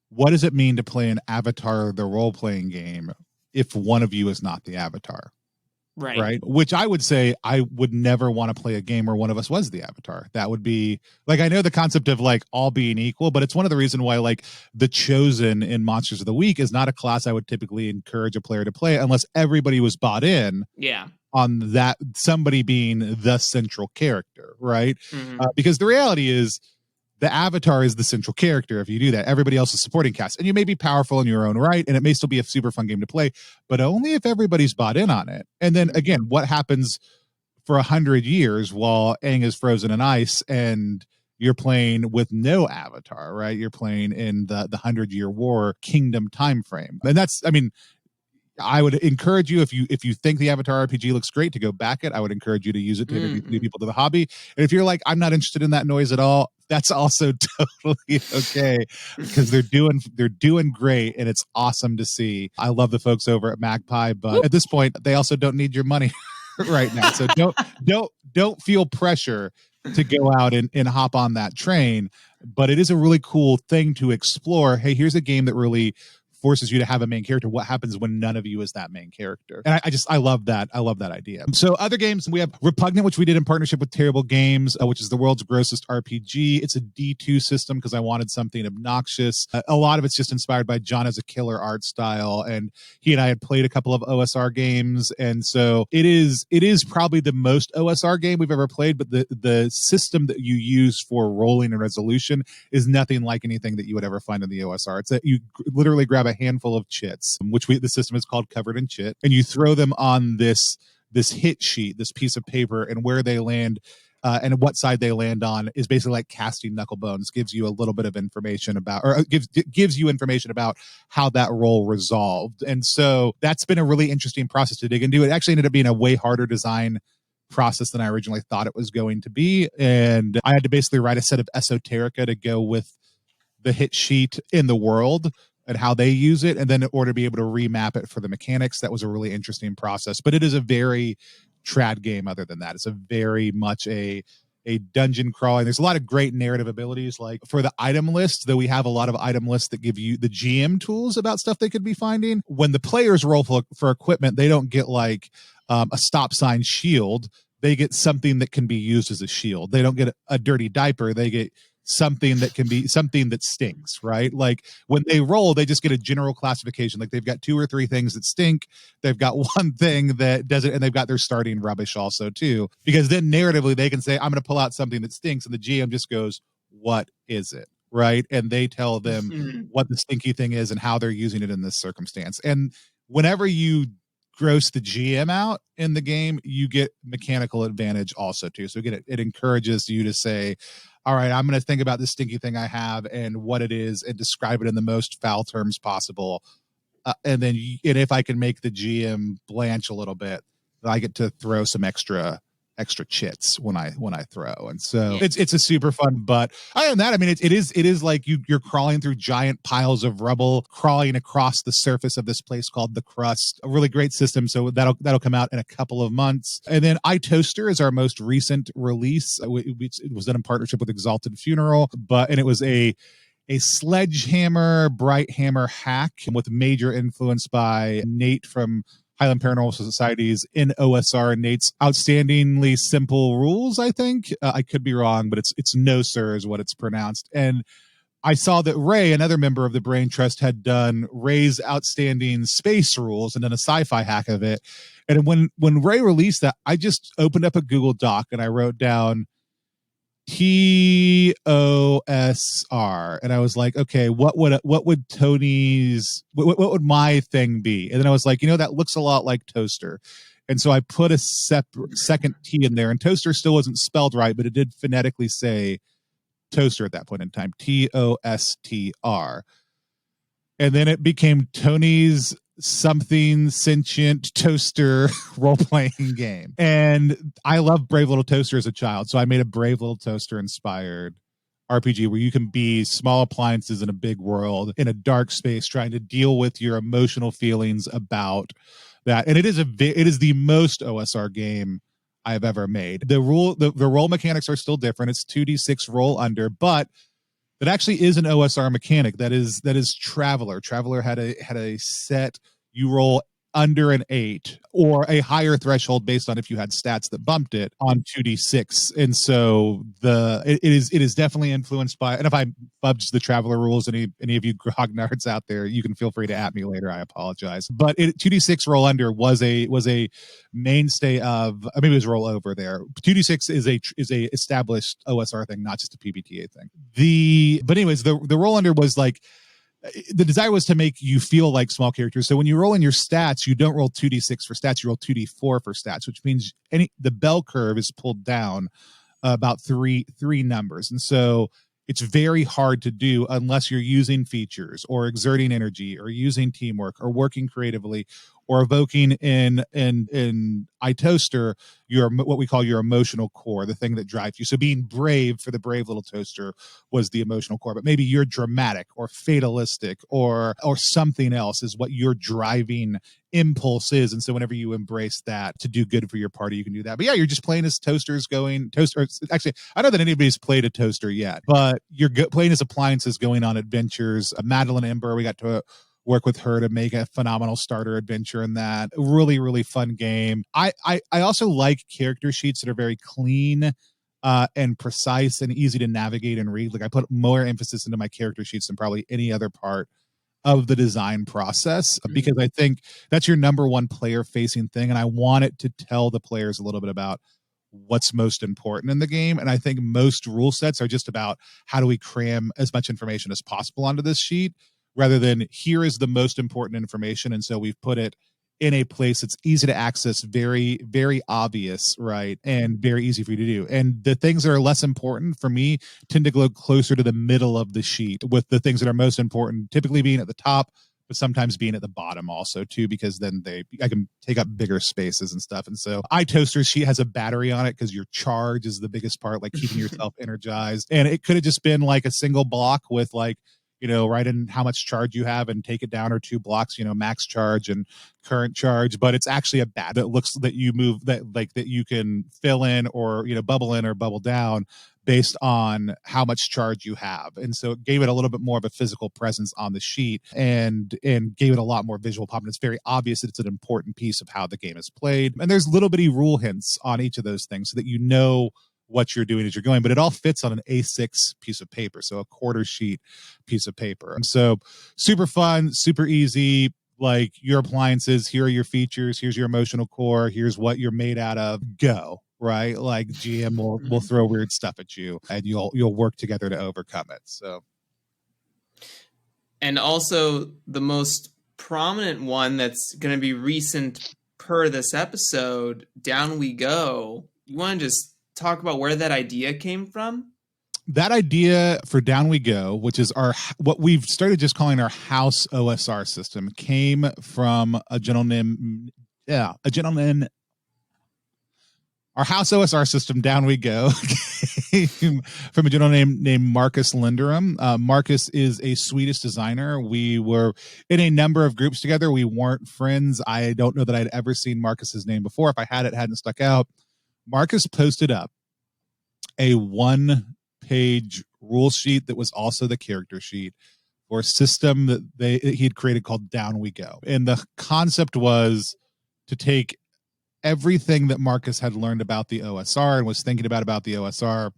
what does it mean to play an Avatar, the role-playing game, if one of you is not the Avatar? Right. Which I would say I would never want to play a game where one of us was the Avatar. That would be like, I know the concept of like all being equal, but it's one of the reasons why like the Chosen in Monsters of the Week is not a class I would typically encourage a player to play unless everybody was bought in. Yeah. On that, somebody being the central character, right? Mm-hmm. Because the reality is, the Avatar is the central character. If you do that, everybody else is supporting cast, and you may be powerful in your own right, and it may still be a super fun game to play, but only if everybody's bought in on it. And then again, what happens for 100 years while Aang is frozen in ice and you're playing with no Avatar, right? You're playing in the 100-year war kingdom time frame. And that's, I mean, I would encourage you, if you think the Avatar RPG looks great, to go back it. I would encourage you to use it to introduce new people to the hobby. And if you're like, I'm not interested in that noise at all, that's also totally okay, because they're doing great, and it's awesome to see. I love the folks over at Magpie, but at this point, they also don't need your money right now. So don't feel pressure to go out and hop on that train. But it is a really cool thing to explore. Hey, here's a game that really forces you to have a main character. What happens when none of you is that main character? And I love that. I love that idea. So other games, we have Repugnant, which we did in partnership with Terrible Games, which is the world's grossest RPG. It's a D2 system because I wanted something obnoxious. A lot of it's just inspired by John as a Killer art style. And he and I had played a couple of OSR games. And so it is probably the most OSR game we've ever played, but the system that you use for rolling and resolution is nothing like anything that you would ever find in the OSR. It's that you literally grab a handful of chits, which the system is called Covered in Chit, and you throw them on this hit sheet, this piece of paper, and where they land and what side they land on is basically like casting knuckle bones. Gives you a little bit of information about, or gives you information about how that roll resolved. And so that's been a really interesting process to dig into. It actually ended up being a way harder design process than I originally thought it was going to be, and I had to basically write a set of esoterica to go with the hit sheet in the world. and how they use it, and then in order to be able to remap it for the mechanics. That was a really interesting process, but it is a very trad game. Other than that, it's a very much a dungeon crawling. There's a lot of great narrative abilities, like for the item list, though we have a lot of item lists that give you the GM tools about stuff they could be finding. When the players roll for equipment, they don't get like a stop sign shield. They get something that can be used as a shield. They don't get a dirty diaper. They get something that can be something that stinks, right? Like when they roll, they just get a general classification. Like they've got 2 or 3 things that stink. They've got one thing that doesn't, and they've got their starting rubbish also too, because then narratively they can say, I'm going to pull out something that stinks. And the GM just goes, what is it? Right. And they tell them what the stinky thing is and how they're using it in this circumstance. And whenever you gross the GM out in the game, you get mechanical advantage also too. So again, it encourages you to say, all right, I'm going to think about this stinky thing I have and what it is and describe it in the most foul terms possible. And then and if I can make the GM blanch a little bit, I get to throw some extra chits when I throw. And so it's a super fun, but other than that, I mean, it is like you're crawling through giant piles of rubble, crawling across the surface of this place called the Crust. A really great system. So that'll come out in a couple of months. And then iToaster is our most recent release. It was done in partnership with Exalted Funeral, and it was a sledgehammer, bright hammer hack with major influence by Nate from Highland Paranormal Society's in OSR and Nate's outstandingly simple rules, I think. I could be wrong, but it's no sir is what it's pronounced. And I saw that Ray, another member of the Brain Trust, had done Ray's outstanding space rules and done a sci-fi hack of it. And when Ray released that, I just opened up a Google Doc and I wrote down TOSR, and I was like, okay, what would Tony's what would my thing be? And then I was like, that looks a lot like toaster, and so I put a second T in there, and toaster still wasn't spelled right, but it did phonetically say toaster at that point in time, TOSTR, and then it became Tony's something sentient toaster role-playing game. And I love Brave Little Toaster as a child, so I made a Brave Little Toaster inspired RPG where you can be small appliances in a big world in a dark space trying to deal with your emotional feelings about that. And it is the most OSR game I've ever made. The roll mechanics are still different. It's 2d6 roll under, but that actually is an OSR mechanic. That is Traveler. Traveler had a set. You roll under an 8 or a higher threshold based on if you had stats that bumped it on 2d6. And so it is definitely influenced by, and if I fudged the Traveler rules, any of you grognards out there, you can feel free to at me later. I apologize. But 2d6 roll under was a mainstay of, maybe it was roll over there. 2d6 is a established OSR thing, not just a PBTA thing. But anyways, the roll under was like, the desire was to make you feel like small characters. So when you roll in your stats, you don't roll 2d6 for stats, you roll 2d4 for stats, which means the bell curve is pulled down about three numbers. And so it's very hard to do unless you're using features or exerting energy or using teamwork or working creatively or evoking in iToaster what we call your emotional core, the thing that drives you. So being brave for the Brave Little Toaster was the emotional core, but maybe you're dramatic or fatalistic or something else is what your driving impulse is. And so whenever you embrace that to do good for your party, you can do that. But yeah, you're just playing as toasters actually, I don't know that anybody's played a toaster yet, but you're playing as appliances going on adventures. Madeline Ember, we got to work with her to make a phenomenal starter adventure in that. Really, really fun game. I also like character sheets that are very clean and precise and easy to navigate and read. Like I put more emphasis into my character sheets than probably any other part of the design process, because I think that's your number one player facing thing. And I want it to tell the players a little bit about what's most important in the game. And I think most rule sets are just about how do we cram as much information as possible onto this sheet, rather than here is the most important information. And so we've put it in a place that's easy to access, very, very obvious, right? And very easy for you to do. And the things that are less important for me tend to go closer to the middle of the sheet, with the things that are most important typically being at the top, but sometimes being at the bottom also too, because then I can take up bigger spaces and stuff. And so iToaster's sheet has a battery on it because your charge is the biggest part, like keeping yourself energized. And it could have just been like a single block with like, write in how much charge you have and take it down or 2 blocks, max charge and current charge. But it's actually a bat that looks that you move that you can fill in or, bubble in or bubble down based on how much charge you have. And so it gave it a little bit more of a physical presence on the sheet and gave it a lot more visual pop. And it's very obvious that it's an important piece of how the game is played. And there's little bitty rule hints on each of those things so that you know what you're doing as you're going, but it all fits on an A6 piece of paper, so a quarter sheet piece of paper. And so super fun, super easy, like your appliances, here are your features, here's your emotional core, here's what you're made out of, go, right? Like GM will throw weird stuff at you and you'll work together to overcome it. So, and also the most prominent one that's going to be recent per this episode, Down We Go. You want to just talk about where that idea came from? That idea for Down We Go, which is what we've started just calling our house OSR system, came from a gentleman. Our house OSR system, Down We Go, came from a gentleman named Marcus Linderum. Marcus is a Swedish designer. We were in a number of groups together. We weren't friends. I don't know that I'd ever seen Marcus's name before. If I had, it hadn't stuck out. Marcus posted up a 1-page rule sheet that was also the character sheet for a system that he had created called Down We Go. And the concept was to take everything that Marcus had learned about the OSR and was thinking about the OSR,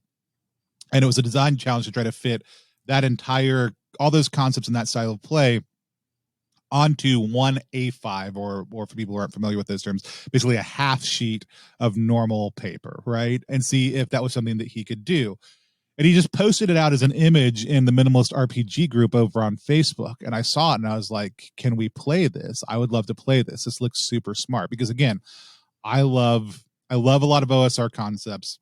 and it was a design challenge to try to fit all those concepts in that style of play onto one A5 or for people who aren't familiar with those terms, basically a half sheet of normal paper, right? And see if that was something that he could do. And he just posted it out as an image in the Minimalist RPG group over on Facebook. And I saw it and I was like, can we play this? I would love to play this. This looks super smart because, again, I love a lot of OSR concepts,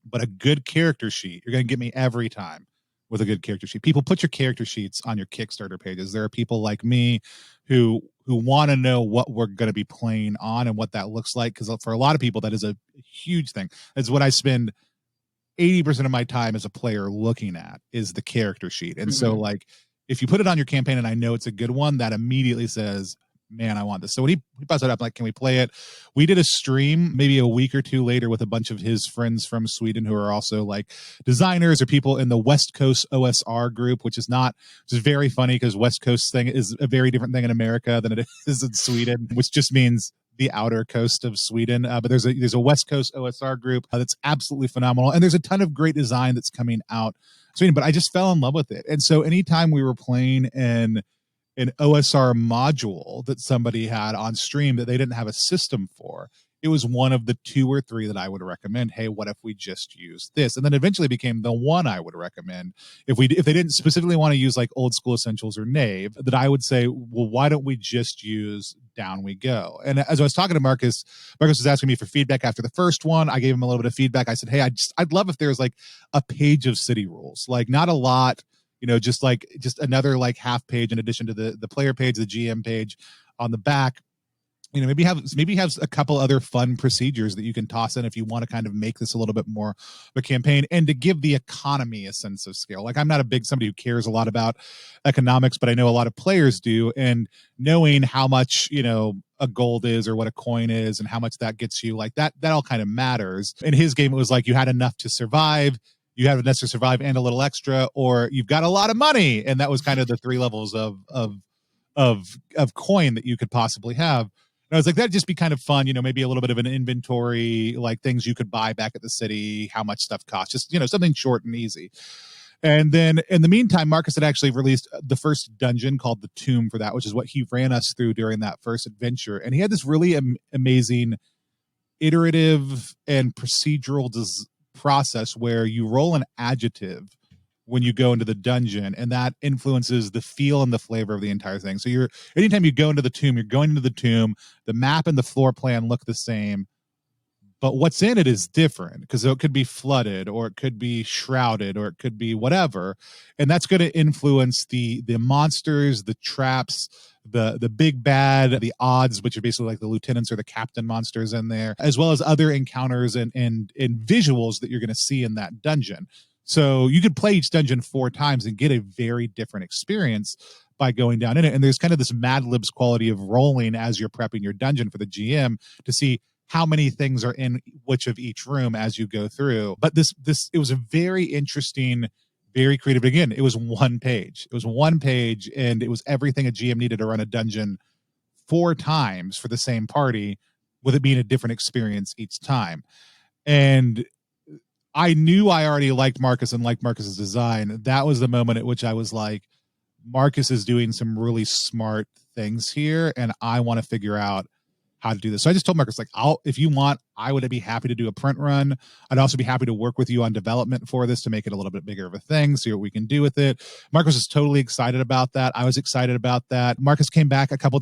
but a good character sheet, you're going to get me every time with a good character sheet. People, put your character sheets on your Kickstarter pages. There are people like me who want to know what we're going to be playing on and what that looks like. Because for a lot of people, that is a huge thing. It's what I spend 80% of my time as a player looking at is the character sheet. And so, like, if you put it on your campaign and I know it's a good one, that immediately says, man, I want this. So when he buzzed it up, like, can we play it? We did a stream maybe a week or two later with a bunch of his friends from Sweden who are also like designers or people in the West Coast OSR group, which is very funny because West Coast thing is a very different thing in America than it is in Sweden, which just means the outer coast of Sweden. But there's a West Coast OSR group that's absolutely phenomenal. And there's a ton of great design that's coming out Sweden, but I just fell in love with it. And so anytime we were playing an OSR module that somebody had on stream that they didn't have a system for, it was one of the 2 or 3 that I would recommend. Hey, what if we just use this? And then eventually became the one I would recommend if they didn't specifically want to use like Old School Essentials or Knave, that I would say, well, why don't we just use Down We Go? And as I was talking to Marcus was asking me for feedback after the first one. I gave him a little bit of feedback. I said, hey, I'd love if there's like a page of city rules, like not a lot, just another like half page in addition to the player page, the GM page on the back. Maybe have a couple other fun procedures that you can toss in if you want to kind of make this a little bit more of a campaign and to give the economy a sense of scale. Like, I'm not somebody who cares a lot about economics, but I know a lot of players do, and knowing how much, a gold is or what a coin is and how much that gets you, like that all kind of matters. In his game, it was like you had enough to survive. You have enough to survive and a little extra, or you've got a lot of money. And that was kind of the 3 levels of coin that you could possibly have. And I was like, that'd just be kind of fun, maybe a little bit of an inventory, like things you could buy back at the city, how much stuff costs, just, something short and easy. And then in the meantime, Marcus had actually released the first dungeon called the Tomb for that, which is what he ran us through during that first adventure. And he had this really amazing iterative and procedural process where you roll an adjective when you go into the dungeon, and that influences the feel and the flavor of the entire thing. So anytime you go into the tomb, you're going into the tomb, the map and the floor plan look the same, but what's in it is different because it could be flooded or it could be shrouded or it could be whatever. And that's going to influence the monsters, the traps, the big bad, the odds, which are basically like the lieutenants or the captain monsters in there, as well as other encounters and visuals that you're going to see in that dungeon. So you could play each dungeon 4 times and get a very different experience by going down in it. And there's kind of this Mad Libs quality of rolling as you're prepping your dungeon for the GM to see how many things are in which of each room as you go through. But it was a very interesting, very creative. Again, it was 1 page. It was 1 page, and it was everything a GM needed to run a dungeon 4 times for the same party, with it being a different experience each time. And I knew I already liked Marcus and liked Marcus's design. That was the moment at which I was like, Marcus is doing some really smart things here, and I want to figure out how to do this. So I just told Marcus, like, if you want, I would be happy to do a print run. I'd also be happy to work with you on development for this to make it a little bit bigger of a thing, see what we can do with it. Marcus was totally excited about that. I was excited about that. Marcus came back a couple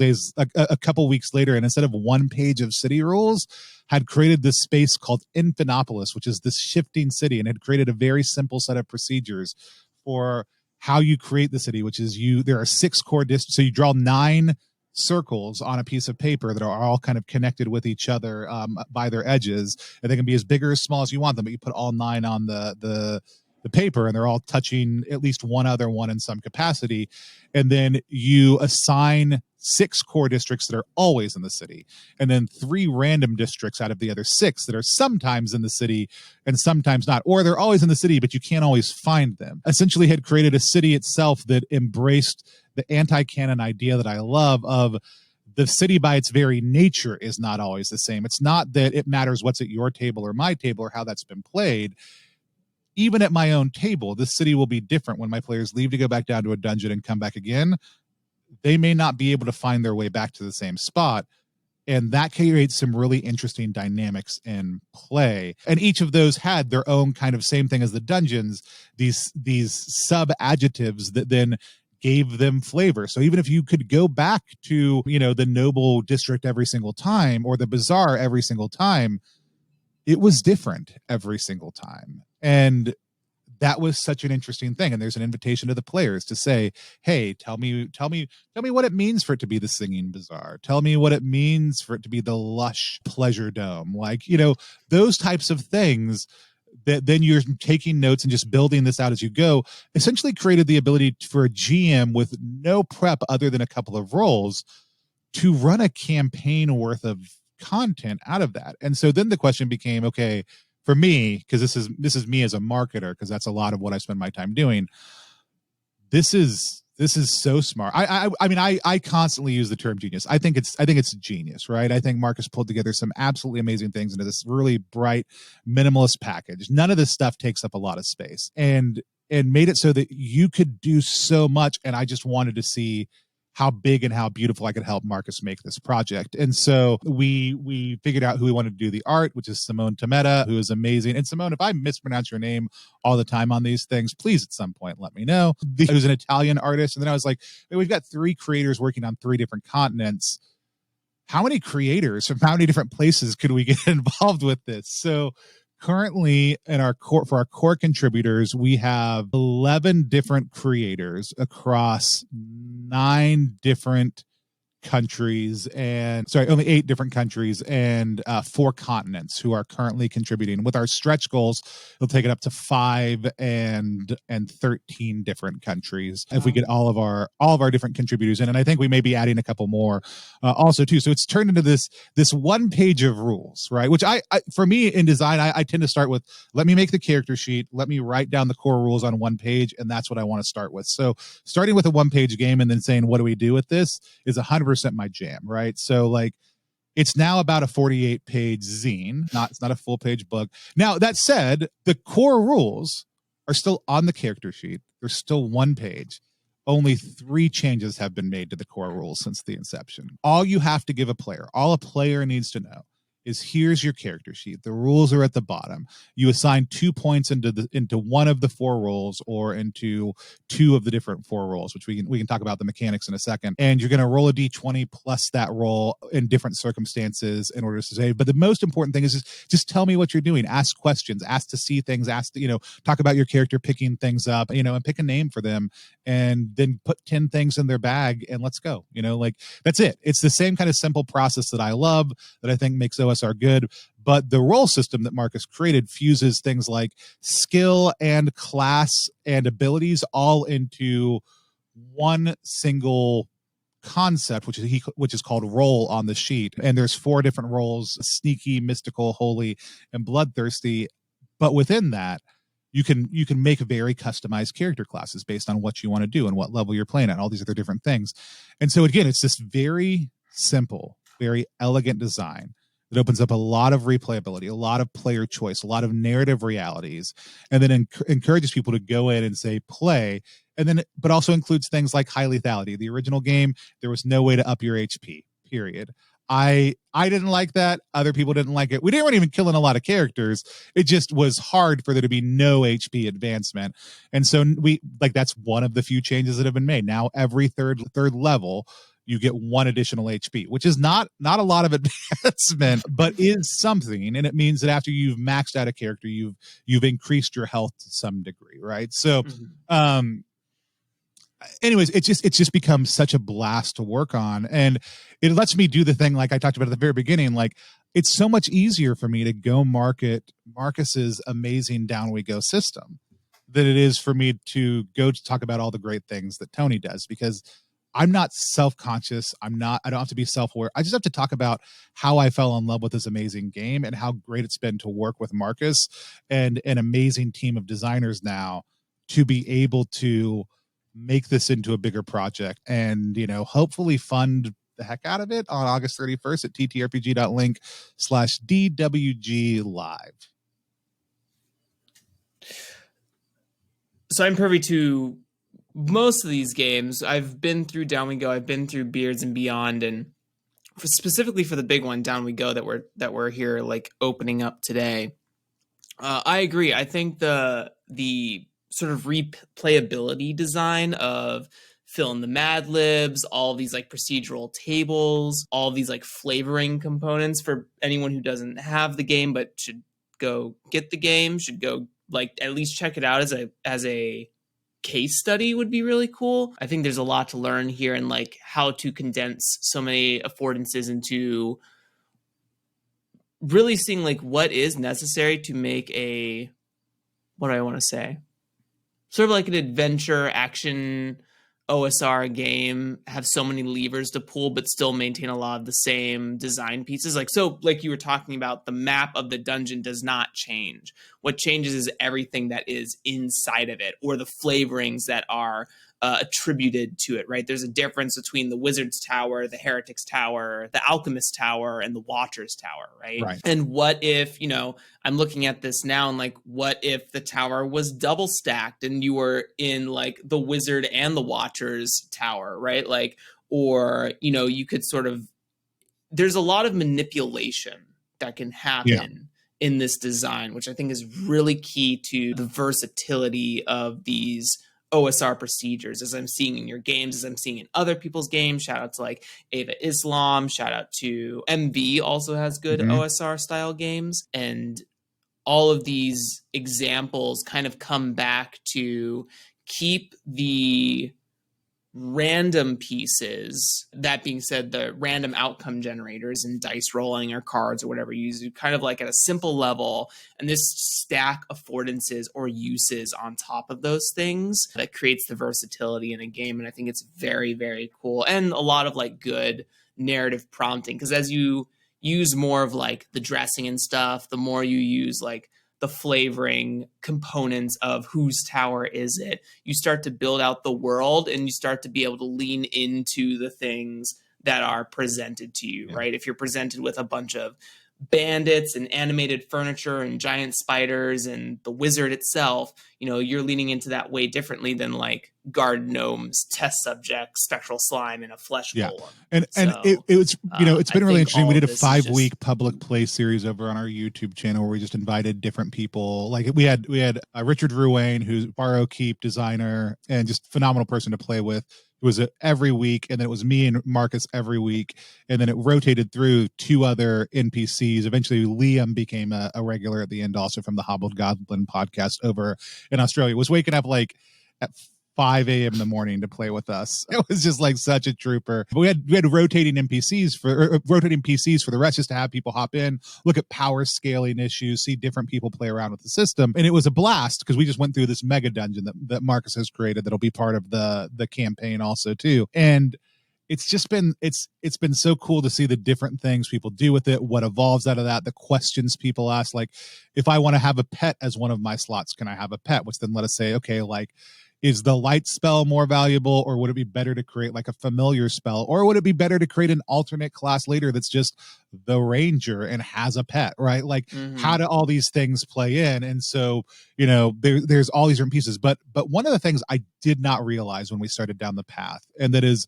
weeks later, and instead of 1 page of city rules, had created this space called Infinopolis, which is this shifting city, and had created a very simple set of procedures for how you create the city, which is there are 6 core districts. So you draw 9 circles on a piece of paper that are all kind of connected with each other by their edges, and they can be as big or as small as you want them, but you put all 9 on the paper, and they're all touching at least one other one in some capacity. And then you assign 6 core districts that are always in the city, and then 3 random districts out of the other 6 that are sometimes in the city and sometimes not, or they're always in the city but you can't always find them. Essentially had created a city itself that embraced the anti-canon idea that I love of the city by its very nature is not always the same. It's not that it matters what's at your table or my table or how that's been played. Even at my own table, this city will be different when my players leave to go back down to a dungeon and come back again. They may not be able to find their way back to the same spot. And that creates some really interesting dynamics in play. And each of those had their own kind of same thing as the dungeons, these sub-adjectives that then gave them flavor. So even if you could go back to, the noble district every single time or the bazaar every single time, it was different every single time. And that was such an interesting thing. And there's an invitation to the players to say, hey, tell me what it means for it to be the singing bazaar. Tell me what it means for it to be the lush pleasure dome. Like, those types of things that then you're taking notes and just building this out as you go, essentially created the ability for a GM with no prep other than a couple of rolls to run a campaign worth of content out of that. And so then the question became, okay, for me, because this is me as a marketer, because that's a lot of what I spend my time doing. This is so smart. I constantly use the term genius. I think it's genius, right? I think Marcus pulled together some absolutely amazing things into this really bright minimalist package. None of this stuff takes up a lot of space, and made it so that you could do so much. And I just wanted to see how big and how beautiful I could help Marcus make this project. And so we figured out who we wanted to do the art, which is Simone Tometa, who is amazing. And Simone, if I mispronounce your name all the time on these things, please at some point let me know. Who's an Italian artist. And then I was like, hey, we've got 3 creators working on 3 different continents. How many creators from how many different places could we get involved with this? So currently, for our core contributors, we have 11 different creators across 9 different countries, only 8 different countries and 4 continents who are currently contributing. With our stretch goals, it'll take it up to 5 and 13 different countries if we get all of our different contributors in. And I think we may be adding a couple more also too. So it's turned into this 1 page of rules, right? Which I for me in design, I tend to start with, let me make the character sheet, let me write down the core rules on 1 page, and that's what I want to start with. So starting with a 1-page game and then saying, what do we do with this, is 100% my jam, right? So like, it's now about a 48-page zine. It's not a full-page book. Now, that said, the core rules are still on the character sheet. They're still 1 page. Only 3 changes have been made to the core rules since the inception. All you have to give a player, all a player needs to know, is here's your character sheet. The rules are at the bottom. You assign 2 points into one of the 4 roles or into 2 of the different 4 roles, which we can talk about the mechanics in a second. And you're going to roll a d20 plus that roll in different circumstances in order to save. But the most important thing is just tell me what you're doing. Ask questions. Ask to see things. Ask to, talk about your character picking things up, and pick a name for them, and then put 10 things in their bag and let's go. Like, that's it. It's the same kind of simple process that I love, that I think makes OSR good. But the role system that Marcus created fuses things like skill and class and abilities all into one single concept, which is called role on the sheet. And there's 4 different roles: sneaky, mystical, holy, and bloodthirsty. But within that, you can make very customized character classes based on what you want to do and what level you're playing at, and all these other different things. And so again, it's this very simple, very elegant design that opens up a lot of replayability, a lot of player choice, a lot of narrative realities, and then encourages people to go in and say play. And then, but also includes things like high lethality. The original game, there was no way to up your HP, period. I didn't like that. Other people didn't like it. We didn't even kill in a lot of characters. It just was hard for there to be no HP advancement. And so that's one of the few changes that have been made. Now every third level, you get 1 additional HP, which is not a lot of advancement, but is something. And it means that after you've maxed out a character, you've increased your health to some degree, right? So, anyways, it's just become such a blast to work on, and it lets me do the thing like I talked about at the very beginning. Like, it's so much easier for me to go market Marcus's amazing Down We Go system than it is for me to go to talk about all the great things that Tony does, because I'm not self-conscious. I don't have to be self-aware. I just have to talk about how I fell in love with this amazing game and how great it's been to work with Marcus and an amazing team of designers now to be able to make this into a bigger project and, hopefully fund the heck out of it on August 31st at ttrpg.link/DWG live. So I'm privy to most of these games. I've been through Down We Go. I've been through Beards and Beyond, and specifically for the big one, Down We Go, that we're here like opening up today. I agree. I think the sort of replayability design of fill in the Mad Libs, all these like procedural tables, all these like flavoring components for anyone who doesn't have the game but should go get the game, should go like at least check it out as a case study would be really cool. I think there's a lot to learn here and like how to condense so many affordances into really seeing like what is necessary to make what do I want to say? Sort of like an adventure action OSR game, have so many levers to pull, but still maintain a lot of the same design pieces. Like you were talking about, the map of the dungeon does not change. What changes is everything that is inside of it, or the flavorings that are attributed to it, right? There's a difference between the Wizard's Tower, the Heretic's Tower, the Alchemist's Tower, and the Watcher's Tower, right? And what if, I'm looking at this now and like, what if the tower was double stacked and you were in like the Wizard and the Watcher's Tower, right? Like, or, you could sort of, there's a lot of manipulation that can happen in this design, which I think is really key to the versatility of these OSR procedures, as I'm seeing in your games, as I'm seeing in other people's games. Shout out to like Ava Islam, shout out to MV, also has good OSR style games. And all of these examples kind of come back to keep the random pieces. That being said, the random outcome generators and dice rolling or cards or whatever you use, kind of like at a simple level, and this stack affordances or uses on top of those things that creates the versatility in a game. And I think it's very, very cool, and a lot of like good narrative prompting, because as you use more of like the dressing and stuff, the more you use like the flavoring components of whose tower is it, you start to build out the world and you start to be able to lean into the things that are presented to you, right? If you're presented with a bunch of bandits and animated furniture and giant spiders and the wizard itself, you're leaning into that way differently than like guard gnomes, test subjects, spectral slime, and a flesh golem. And it was, it's been really interesting. We did a 5-week public play series over on our YouTube channel where we just invited different people. Like we had Richard Ruane, who's Barrow Keep designer and just phenomenal person to play with. It was every week, and then it was me and Marcus every week, and then it rotated through 2 other NPCs. Eventually, Liam became a regular at the end, also from the Hobbled Goblin podcast over in Australia. Was waking up like at 5 a.m. in the morning to play with us. It was just like such a trooper. But we had rotating rotating PCs for the rest, just to have people hop in, look at power scaling issues, see different people play around with the system. And it was a blast because we just went through this mega dungeon that Marcus has created that'll be part of the campaign also too. And it's just been it's been so cool to see the different things people do with it, what evolves out of that, the questions people ask. Like, if I want to have a pet as one of my slots, can I have a pet? Which then let us say, okay, like, is the light spell more valuable, or would it be better to create like a familiar spell, or would it be better to create an alternate class later that's just the ranger and has a pet, right? Like, how do all these things play in? And so, you know, there's all these different pieces. But one of the things I did not realize when we started down the path, and that is,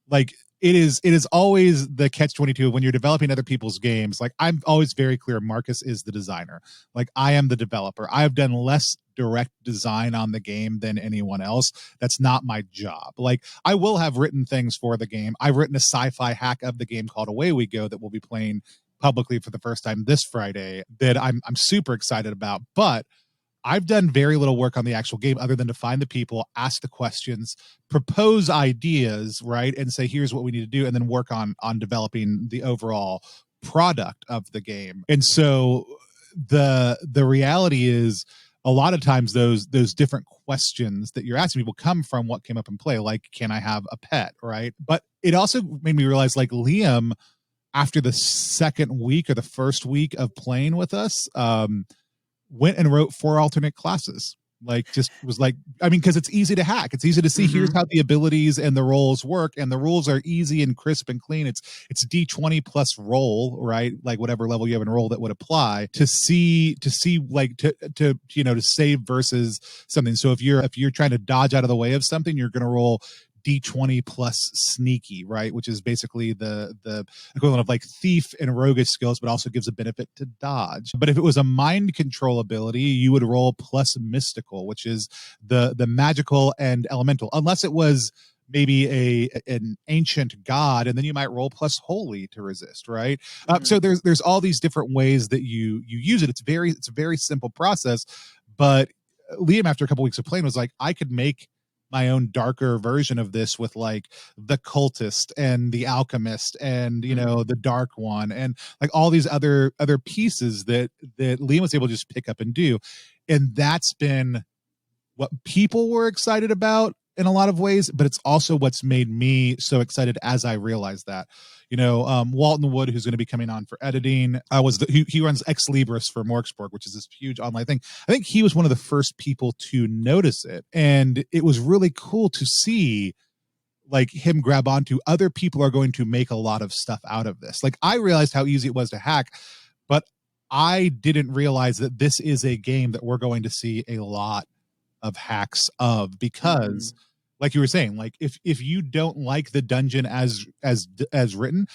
like, it is always the catch-22 when you're developing other people's games. Like, I'm always very clear, Marcus is the designer. Like, I am the developer. I've done less direct design on the game than anyone else. That's not my job. Like, I will have written things for the game. I've written a sci-fi hack of the game called Away We Go that we'll be playing publicly for the first time this Friday that I'm super excited about. But I've done very little work on the actual game other than to find the people, ask the questions, propose ideas, right? And say, here's what we need to do, and then work on developing the overall product of the game. And so the reality is, a lot of times those different questions that you're asking people come from what came up in play, like, can I have a pet, right? But it also made me realize, like, Liam, after the second week or the first week of playing with us, went and wrote 4 alternate classes. Like, just was like, I mean, because it's easy to hack. It's easy to see, here's how the abilities and the roles work, and the rules are easy and crisp and clean. It's D20 plus roll, right? Like, whatever level you have in roll that would apply to see like to you know, to save versus something. So if you're trying to dodge out of the way of something, you're going to roll D20 plus sneaky, right? Which is basically the equivalent of like thief and roguish skills, but also gives a benefit to dodge. But if it was a mind control ability, you would roll plus mystical, which is the magical and elemental, unless it was maybe an ancient god, and then you might roll plus holy to resist, right? So there's all these different ways that you use it. It's a very simple process. But Liam, after a couple weeks of playing, was like, I could make my own darker version of this with like the cultist and the alchemist and, you know, the dark one, and like all these other pieces that Liam was able to just pick up and do. And that's been what people were excited about in a lot of ways, but it's also what's made me so excited as I realized that. You know, Walton Wood, who's going to be coming on for editing, he runs Ex Libris for Morksborg, which is this huge online thing. I think he was one of the first people to notice it, and it was really cool to see like him grab onto. Other people are going to make a lot of stuff out of this. Like, I realized how easy it was to hack, but I didn't realize that this is a game that we're going to see a lot of hacks of, because like you were saying, like if you don't like the dungeon as written,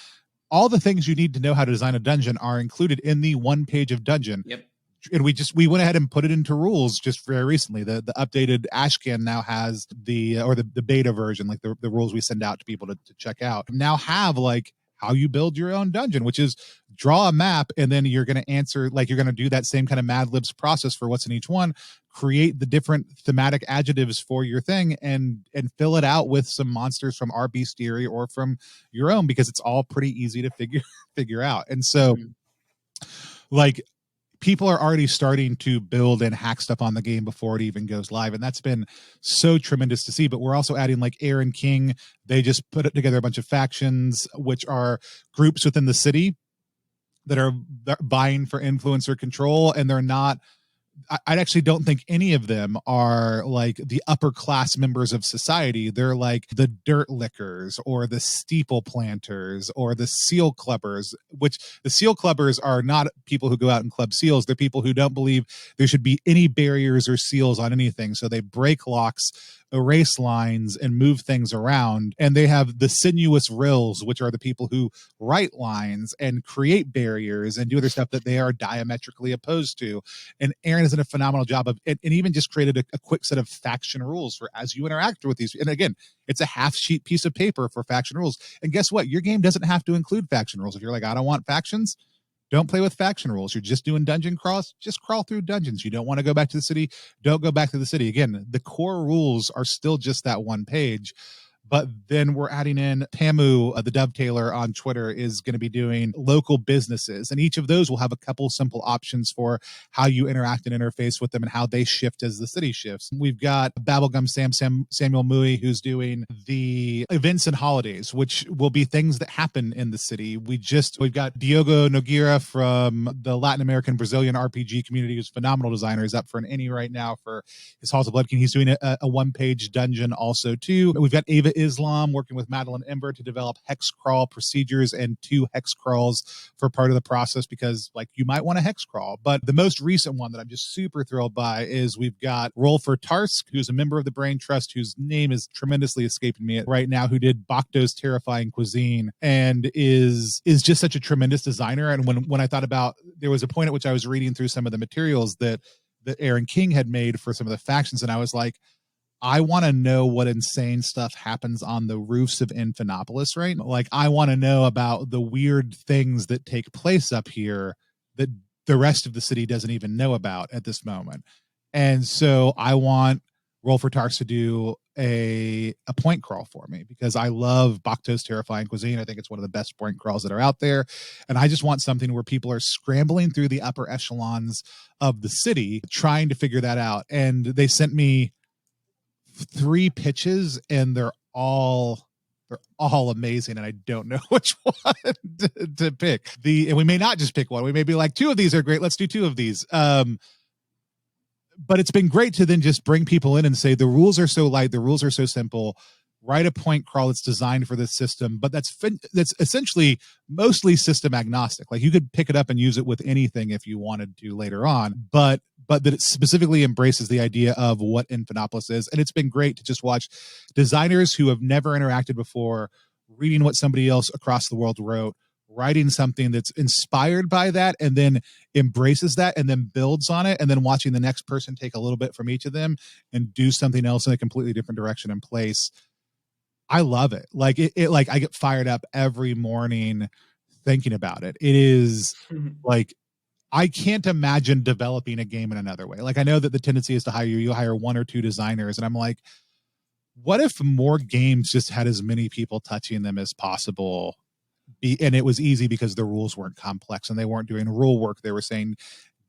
all the things you need to know how to design a dungeon are included in the 1 page of dungeon. Yep. And we went ahead and put it into rules just very recently. The updated Ashcan now has the beta version, like the rules we send out to people to check out, now have like how you build your own dungeon, which is draw a map, and then you're going to answer, like, you're going to do that same kind of Mad Libs process for what's in each one, create the different thematic adjectives for your thing, and fill it out with some monsters from our bestiary or from your own, because it's all pretty easy to figure out. And so like, people are already starting to build and hack stuff on the game before it even goes live. And that's been so tremendous to see. But we're also adding, like, Aaron King. They just put together a bunch of factions, which are groups within the city that are vying for influencer control. And they're not, I actually don't think any of them are like the upper class members of society. They're like the dirt lickers or the steeple planters or the seal clubbers, which the seal clubbers are not people who go out and club seals. They're people who don't believe there should be any barriers or seals on anything. So they break locks, erase lines, and move things around. And they have the sinuous rills, which are the people who write lines and create barriers and do other stuff that they are diametrically opposed to. And Aaron has done a phenomenal job of, and even just created a quick set of faction rules for as you interact with these. And again, it's a half sheet piece of paper for faction rules. And guess what? Your game doesn't have to include faction rules. If you're like, I don't want factions, Don't play with faction rules. You're just doing dungeon crawls. Just crawl through dungeons. You don't want to go back to the city. Don't go back to the city. Again, the core rules are still just that one page. But then we're adding in Pamu, the dovetailer on Twitter, is going to be doing local businesses. And each of those will have a couple simple options for how you interact and interface with them and how they shift as the city shifts. We've got Babblegum Samuel Mui, who's doing the events and holidays, which will be things that happen in the city. We've got Diogo Nogueira from the Latin American Brazilian RPG community, who's a phenomenal designer, is up for an Emmy right now for his Halls of Blood King. He's doing a one-page dungeon also, too. We've got Ava Islam working with Madeline Ember to develop hex crawl procedures and 2 hex crawls for part of the process, because you might want a hex crawl. But the most recent one that I'm just super thrilled by is we've got Rolfer Tarsk, who's a member of the Brain Trust, whose name is tremendously escaping me right now, who did Bakto's Terrifying Cuisine and is just such a tremendous designer. And when I thought about, there was a point at which I was reading through some of the materials that Aaron King had made for some of the factions, and I was like, I want to know what insane stuff happens on the roofs of Infinitopolis, right? I want to know about the weird things that take place up here that the rest of the city doesn't even know about at this moment. And so I want Roll for Tarks to do a point crawl for me, because I love Bakto's Terrifying Cuisine. I think it's one of the best point crawls that are out there. And I just want something where people are scrambling through the upper echelons of the city, trying to figure that out. And they sent me 3 pitches, and they're all amazing, and I don't know which one to pick. And we may not just pick one. We may be like, 2 of these are great, let's do 2 of these. But it's been great to then just bring people in and say, the rules are so light, the rules are so simple. Write a point crawl that's designed for this system, but that's essentially mostly system agnostic. You could pick it up and use it with anything if you wanted to later on, but that it specifically embraces the idea of what Infinitopolis is. And it's been great to just watch designers who have never interacted before, reading what somebody else across the world wrote, writing something that's inspired by that, and then embraces that and then builds on it, and then watching the next person take a little bit from each of them and do something else in a completely different direction and place. I love it. I get fired up every morning thinking about it. It is I can't imagine developing a game in another way. I know that the tendency is to hire 1 or 2 designers, and I'm like, what if more games just had as many people touching them as possible? And it was easy because the rules weren't complex and they weren't doing rule work. They were saying,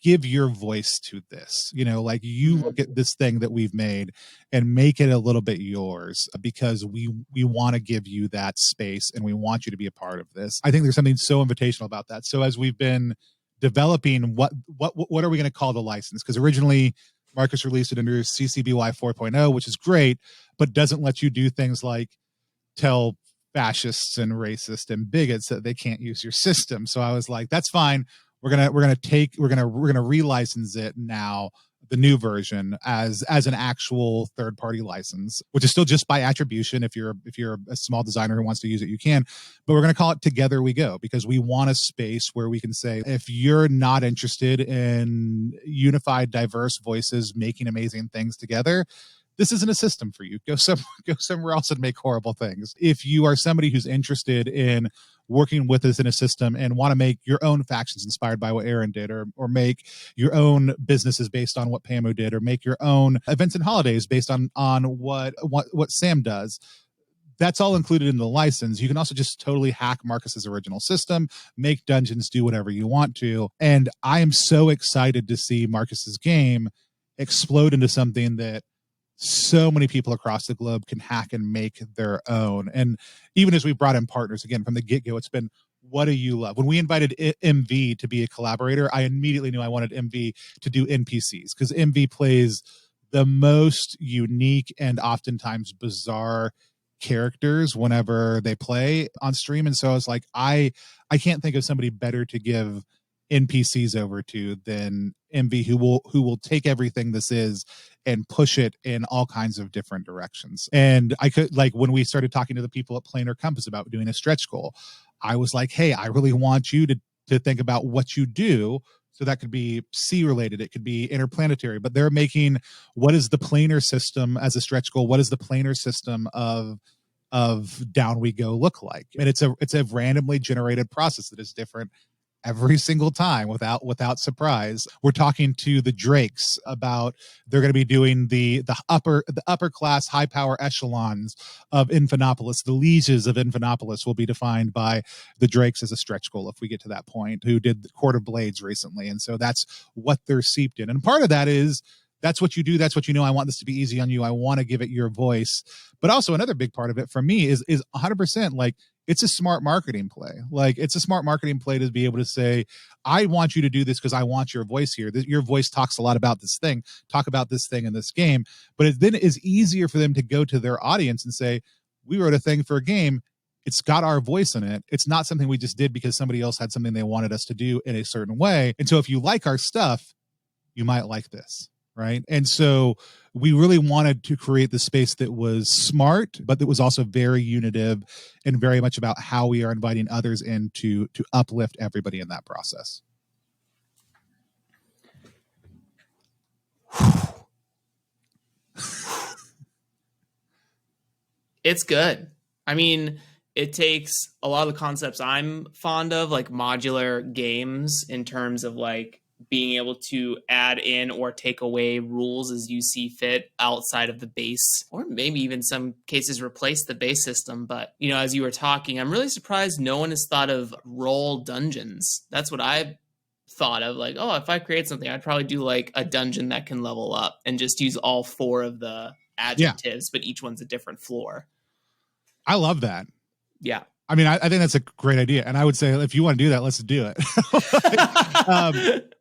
give your voice to this, you look at this thing that we've made and make it a little bit yours, because we want to give you that space and we want you to be a part of this. I think there's something so invitational about that. So as we've been developing, what are we going to call the license? Because originally Marcus released it under CCBY 4.0, which is great, but doesn't let you do things like tell fascists and racists and bigots that they can't use your system. So I was like, that's fine. We're gonna relicense it now, the new version, as an actual third-party license, which is still just by attribution. If you're a small designer who wants to use it, you can. But we're gonna call it Together We Go, because we want a space where we can say, if you're not interested in unified, diverse voices making amazing things together, this isn't a system for you. Go somewhere else and make horrible things. If you are somebody who's interested in working with us in a system and want to make your own factions inspired by what Aaron did, or make your own businesses based on what Pamu did, or make your own events and holidays based on what Sam does, that's all included in the license. You can also just totally hack Marcus's original system, make dungeons, do whatever you want to. And I am so excited to see Marcus's game explode into something that so many people across the globe can hack and make their own. And even as we brought in partners, again, from the get-go, it's been, what do you love? When we invited MV to be a collaborator, I immediately knew I wanted MV to do NPCs, because MV plays the most unique and oftentimes bizarre characters whenever they play on stream. And so I was like, I can't think of somebody better to give NPCs over to than MV, who will take everything this is and push it in all kinds of different directions. And I could, when we started talking to the people at Planar Compass about doing a stretch goal, I was like, hey, I really want you to think about what you do. So that could be sea related, it could be interplanetary, but they're making, what is the planar system as a stretch goal? What is the planar system of Down We Go look like? And it's a randomly generated process that is different every single time without surprise. We're talking to the Drakes about they're going to be doing the upper class high power echelons of Infernopolis. The lieges of Infernopolis will be defined by the Drakes as a stretch goal if we get to that point, who did the Court of Blades recently. And so that's what they're seeped in. And part of that is that's what you do. That's what you know. I want this to be easy on you. I want to give it your voice. But also another big part of it for me is 100% like, it's a smart marketing play. Like, it's a smart marketing play to be able to say, I want you to do this because I want your voice here. Your voice talks a lot about this thing. Talk about this thing in this game. But it then is easier for them to go to their audience and say, we wrote a thing for a game. It's got our voice in it. It's not something we just did because somebody else had something they wanted us to do in a certain way. And so if you like our stuff, you might like this. Right. And so we really wanted to create the space that was smart, but that was also very unitive and very much about how we are inviting others in to uplift everybody in that process. It's good. I mean, it takes a lot of the concepts I'm fond of, like modular games, in terms of like being able to add in or take away rules as you see fit outside of the base, or maybe even some cases replace the base system. But, you know, as you were talking, I'm really surprised no one has thought of role dungeons. That's what I thought of. Like, oh, if I create something, I'd probably do like a dungeon that can level up and just use all 4 of the adjectives, but each one's a different floor. I love that. Yeah. I mean, I think that's a great idea. And I would say, if you want to do that, let's do it.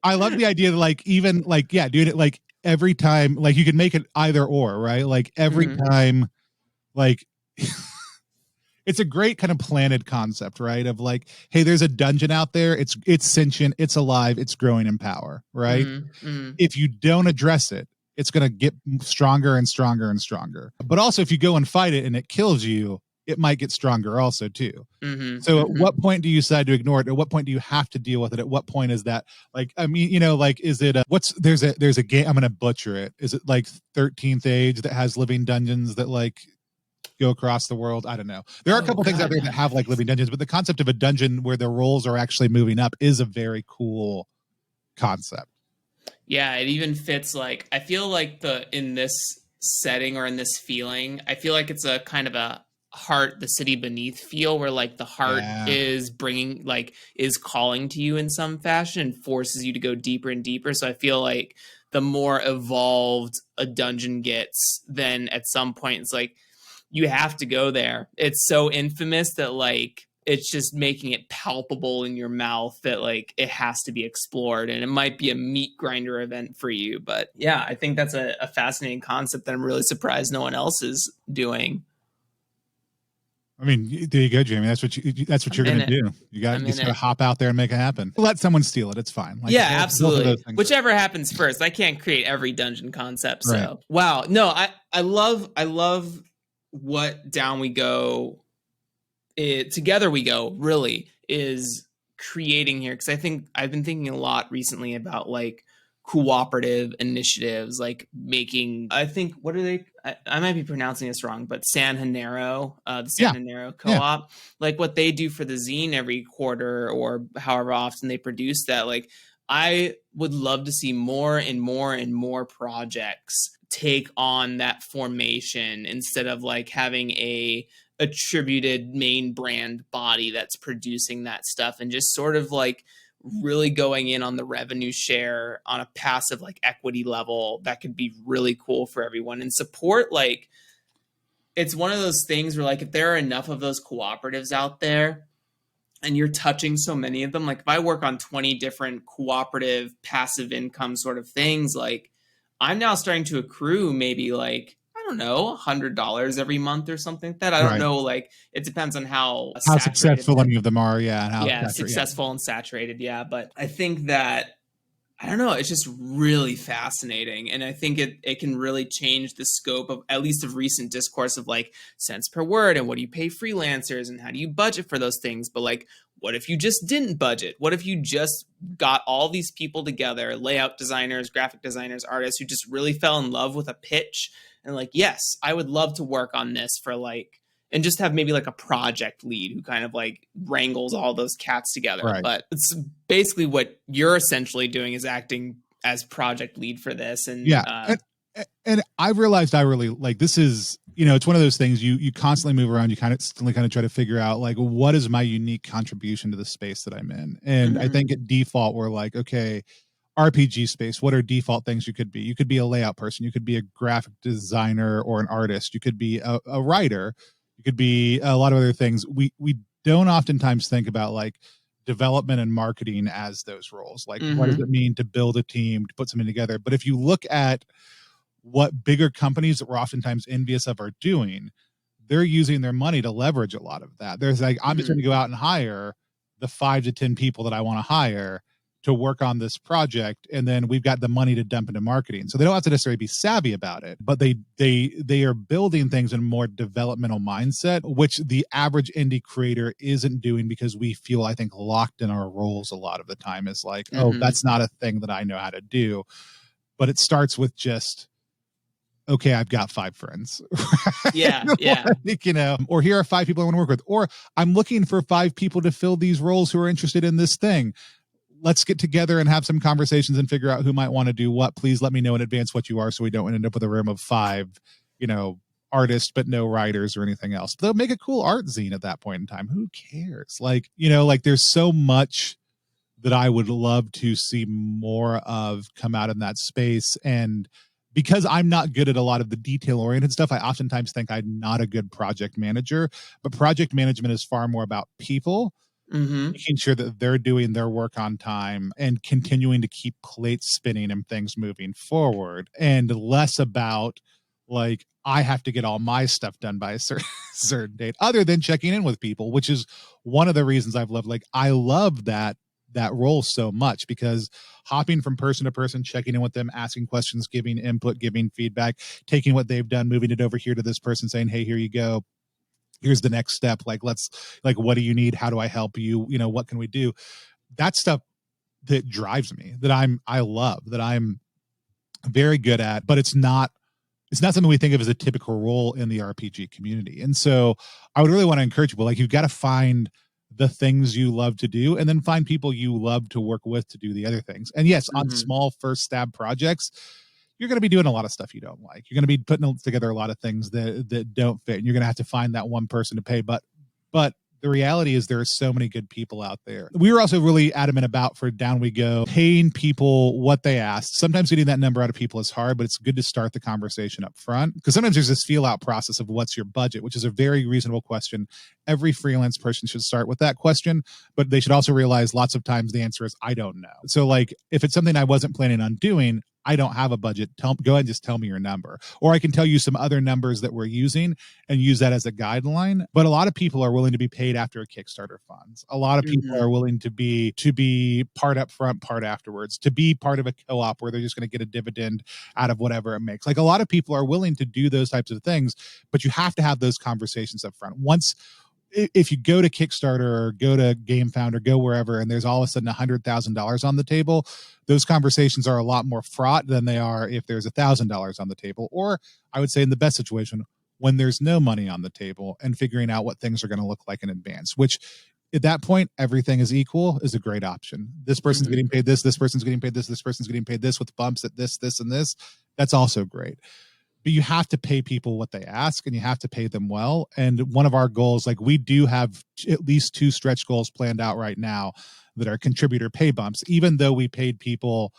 I love the idea that like, even like, yeah, doing it like every time, like you can make it either or, right? Like every time, like it's a great kind of planted concept, right? Of like, hey, there's a dungeon out there. It's sentient, it's alive, it's growing in power, right? If you don't address it, it's going to get stronger and stronger and stronger. But also if you go and fight it and it kills you, it might get stronger also too. So at what point do you decide to ignore it? At what point do you have to deal with it? At what point is that like, I mean, you know, like, is it there's a game, I'm going to butcher it. Is it like 13th Age that has living dungeons that like go across the world? I don't know. There are a couple things out there that have like living dungeons, but the concept of a dungeon where the roles are actually moving up is a very cool concept. Yeah, it even fits. Like, I feel like in this setting or in this feeling, I feel like it's a kind of a Heart the City Beneath feel, where like the heart is bringing, like, is calling to you in some fashion and forces you to go deeper and deeper. So I feel like the more evolved a dungeon gets, then at some point it's like you have to go there. It's so infamous that like it's just making it palpable in your mouth that like it has to be explored, and it might be a meat grinder event for you. But yeah, I think that's a fascinating concept that I'm really surprised no one else is doing. I mean, there you go, Jamie. That's what you're going to do. You just got to hop out there and make it happen. Let someone steal it. It's fine. Like, yeah, absolutely. Whichever happens first. I can't create every dungeon concept. So right. Wow. No, I love what Down We Go, Together We Go really is creating here. Cause I think I've been thinking a lot recently about like cooperative initiatives, like making, I think, what are they? I might be pronouncing this wrong, but San Janeiro, the San Janeiro co-op, like what they do for the zine every quarter or however often they produce that. Like, I would love to see more and more and more projects take on that formation instead of like having a attributed main brand body that's producing that stuff, and just sort of like really going in on the revenue share on a passive like equity level that could be really cool for everyone and support. Like, it's one of those things where like if there are enough of those cooperatives out there and you're touching so many of them, like if I work on 20 different cooperative passive income sort of things, like I'm now starting to accrue maybe like, I don't know, $100 every month or something like that. I don't know. Like, it depends on how successful any of them are. Yeah. And how successful and saturated. Yeah. But I think that, I don't know, it's just really fascinating. And I think it can really change the scope of, at least of recent discourse of like cents per word and what do you pay freelancers and how do you budget for those things? But like, what if you just didn't budget? What if you just got all these people together, layout designers, graphic designers, artists who just really fell in love with a pitch and like, yes, I would love to work on this for like and just have maybe like a project lead who kind of like wrangles all those cats together. Right. But it's basically what you're essentially doing is acting as project lead for this. And and I've realized I really like this is, it's one of those things you constantly move around. You kind of try to figure out like, what is my unique contribution to the space that I'm in? And I think at default, we're like, okay, RPG space, what are default things you could be? You could be a layout person. You could be a graphic designer or an artist. You could be a writer. You could be a lot of other things. We don't oftentimes think about like development and marketing as those roles. Like, what does it mean to build a team, to put something together? But if you look at what bigger companies that we're oftentimes envious of are doing, they're using their money to leverage a lot of that. There's like, I'm just going to go out and hire the 5 to 10 people that I want to hire to work on this project, and then we've got the money to dump into marketing. So they don't have to necessarily be savvy about it, but they are building things in a more developmental mindset, which the average indie creator isn't doing, because we feel, I think, locked in our roles a lot of the time. Is like, oh, that's not a thing that I know how to do. But it starts with just, okay, I've got 5 friends. Yeah. Like, or here are 5 people I want to work with, or I'm looking for 5 people to fill these roles who are interested in this thing. Let's get together and have some conversations and figure out who might want to do what. Please let me know in advance what you are, so we don't end up with a room of 5, artists, but no writers or anything else. They'll make a cool art zine at that point in time. Who cares? Like, like there's so much that I would love to see more of come out in that space. And because I'm not good at a lot of the detail-oriented stuff, I oftentimes think I'm not a good project manager. But project management is far more about people, making sure that they're doing their work on time and continuing to keep plates spinning and things moving forward, and less about like, I have to get all my stuff done by a certain date, other than checking in with people, which is one of the reasons I've loved, like, I love that role so much, because hopping from person to person, checking in with them, asking questions, giving input, giving feedback, taking what they've done, moving it over here to this person, saying, hey, here you go. Here's the next step. Like, what do you need? How do I help you? What can we do? That stuff that drives me, that I love, that I'm very good at, but it's not something we think of as a typical role in the RPG community. And so I would really want to encourage people, like, you've got to find the things you love to do, and then find people you love to work with to do the other things. And yes, on small first stab projects, you're going to be doing a lot of stuff you don't like. You're going to be putting together a lot of things that don't fit, and you're going to have to find that one person to pay. But the reality is there are so many good people out there. We were also really adamant about, for Down We Go, paying people what they asked. Sometimes getting that number out of people is hard, but it's good to start the conversation up front, because sometimes there's this feel out process of what's your budget, which is a very reasonable question. Every freelance person should start with that question, but they should also realize lots of times the answer is, I don't know. So like, if it's something I wasn't planning on doing, I don't have a budget, go ahead and just tell me your number. Or I can tell you some other numbers that we're using and use that as a guideline. But a lot of people are willing to be paid after a Kickstarter funds. A lot of people are willing to be part up front, part afterwards, to be part of a co-op where they're just going to get a dividend out of whatever it makes. Like, a lot of people are willing to do those types of things, but you have to have those conversations up front. If you go to Kickstarter or go to GameFound or go wherever, and there's all of a sudden $100,000 on the table, those conversations are a lot more fraught than they are if there's $1,000 on the table. Or I would say, in the best situation, when there's no money on the table, and figuring out what things are going to look like in advance, which at that point, everything is equal, is a great option. This person's getting paid this person's getting paid this person's getting paid this, with bumps at this, and this. That's also great. But you have to pay people what they ask, and you have to pay them well. And one of our goals, like, we do have at least 2 stretch goals planned out right now that are contributor pay bumps, even though we paid people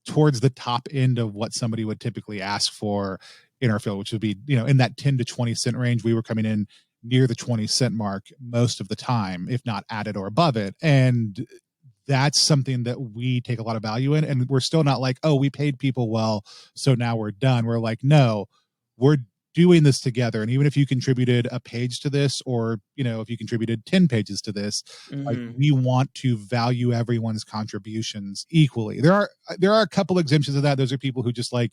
towards the top end of what somebody would typically ask for in our field, which would be, in that 10 to 20 cent range. We were coming in near the 20 cent mark most of the time, if not at it or above it. And that's something that we take a lot of value in. And we're still not like, oh, we paid people well, so now we're done. We're like, no, we're doing this together. And even if you contributed a page to this, or, if you contributed 10 pages to this, like, we want to value everyone's contributions equally. There are a couple exemptions of that. Those are people who just like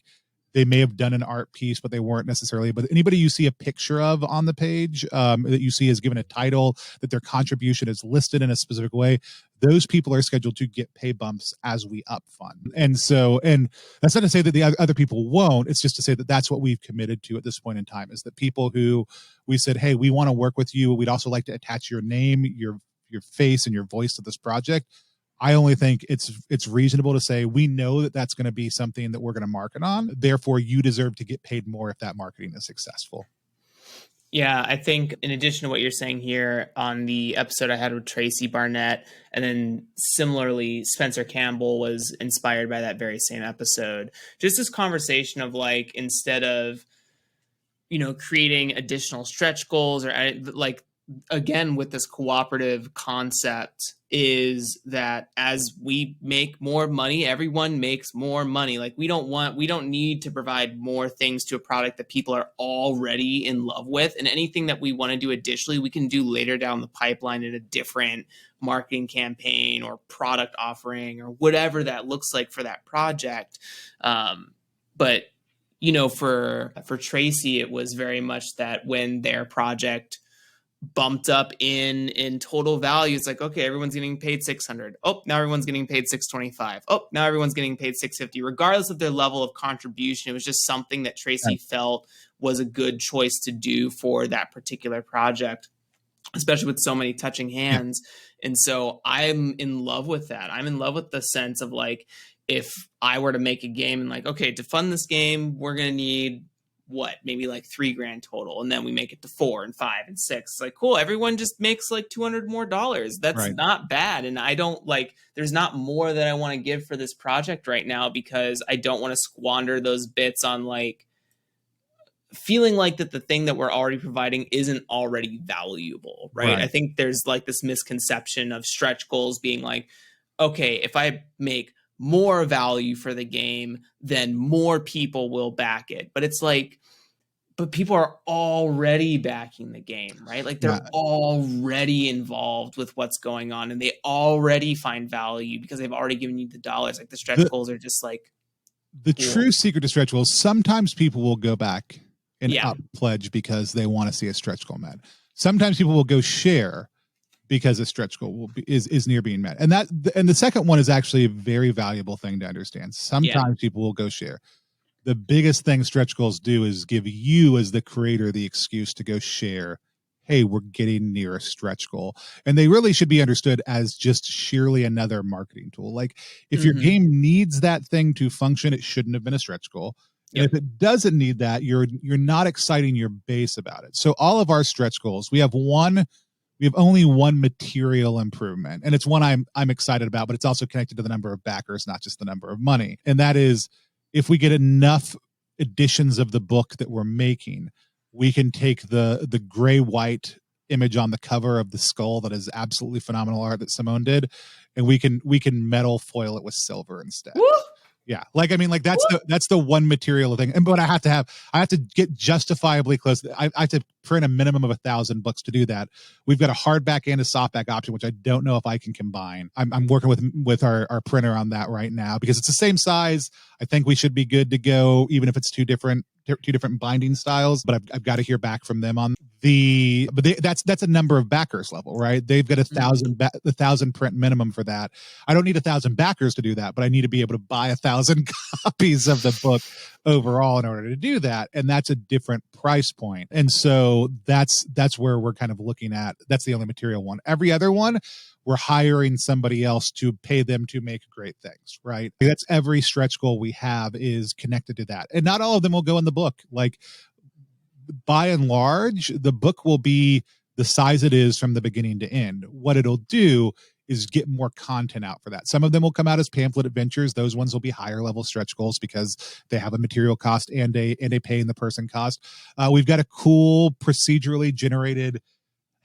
they may have done an art piece, but they weren't necessarily. But anybody you see a picture of on the page that you see is given a title, that their contribution is listed in a specific way, those people are scheduled to get pay bumps as we up fund. And that's not to say that the other people won't. It's just to say that that's what we've committed to at this point in time, is that people who we said, hey, we want to work with you. We'd also like to attach your name, your face, and your voice to this project. I only think it's reasonable to say we know that that's going to be something that we're going to market on. Therefore, you deserve to get paid more if that marketing is successful. Yeah, I think in addition to what you're saying here on the episode I had with Tracy Barnett, and then similarly, Spencer Campbell was inspired by that very same episode. Just this conversation of like, instead of, creating additional stretch goals or like, again, with this cooperative concept, is that as we make more money, everyone makes more money. Like we don't need to provide more things to a product that people are already in love with. And anything that we want to do additionally, we can do later down the pipeline in a different marketing campaign or product offering or whatever that looks like for that project. But for Tracy, it was very much that when their project bumped up in total value, it's like, okay, everyone's getting paid 600. Oh, now everyone's getting paid 625. Oh, now everyone's getting paid 650. Regardless of their level of contribution, it was just something that Tracy felt was a good choice to do for that particular project, especially with so many touching hands. And so I'm in love with that. I'm in love with the sense of like, if I were to make a game and like, okay, to fund this game, we're going to need maybe like $3,000 total. And then we make it to 4 and 5 and 6. It's like, cool. Everyone just makes like $200 more. That's not bad. And I don't there's not more that I want to give for this project right now, because I don't want to squander those bits on like feeling like that the thing that we're already providing isn't already valuable. Right. I think there's like this misconception of stretch goals being like, okay, if I make more value for the game, then more people will back it. But it's like, but people are already backing the game, right? Like they're already involved with what's going on, and they already find value because they've already given you the dollars. Like the stretch goals are just like the true secret to stretch goals. Sometimes people will go back and up pledge because they want to see a stretch goal met. Sometimes people will go share because a stretch goal is near being met. And the second one is actually a very valuable thing to understand. Sometimes people will go share. The biggest thing stretch goals do is give you as the creator the excuse to go share, hey, we're getting near a stretch goal. And they really should be understood as just sheerly another marketing tool. Like if your game needs that thing to function, it shouldn't have been a stretch goal. And if it doesn't need that, you're not exciting your base about it. So all of our stretch goals, we have only one material improvement, and it's one I'm excited about, but it's also connected to the number of backers, not just the number of money. And that is, if we get enough editions of the book that we're making, we can take the gray-white image on the cover of the skull that is absolutely phenomenal art that Simone did, and we can metal foil it with silver instead. Woo! Yeah, that's the one material thing. But I have to get justifiably close. I have to print a minimum of 1,000 books to do that. We've got a hardback and a softback option, which I don't know if I can combine. I'm working with our printer on that right now because it's the same size. I think we should be good to go, even if it's two different binding styles. But I've got to hear back from them on that's a number of backers level, right? They've got 1,000 print minimum for that. I don't need 1,000 backers to do that, but I need to be able to buy 1,000 copies of the book overall in order to do that. And that's a different price point. And so that's where we're kind of looking at. That's the only material one. Every other one, we're hiring somebody else to pay them to make great things, right? That's every stretch goal we have is connected to that. And not all of them will go in the book. Like, by and large, the book will be the size it is from the beginning to end. What it'll do is get more content out for that. Some of them will come out as pamphlet adventures. Those ones will be higher level stretch goals because they have a material cost and a pay in the person cost. We've got a cool procedurally generated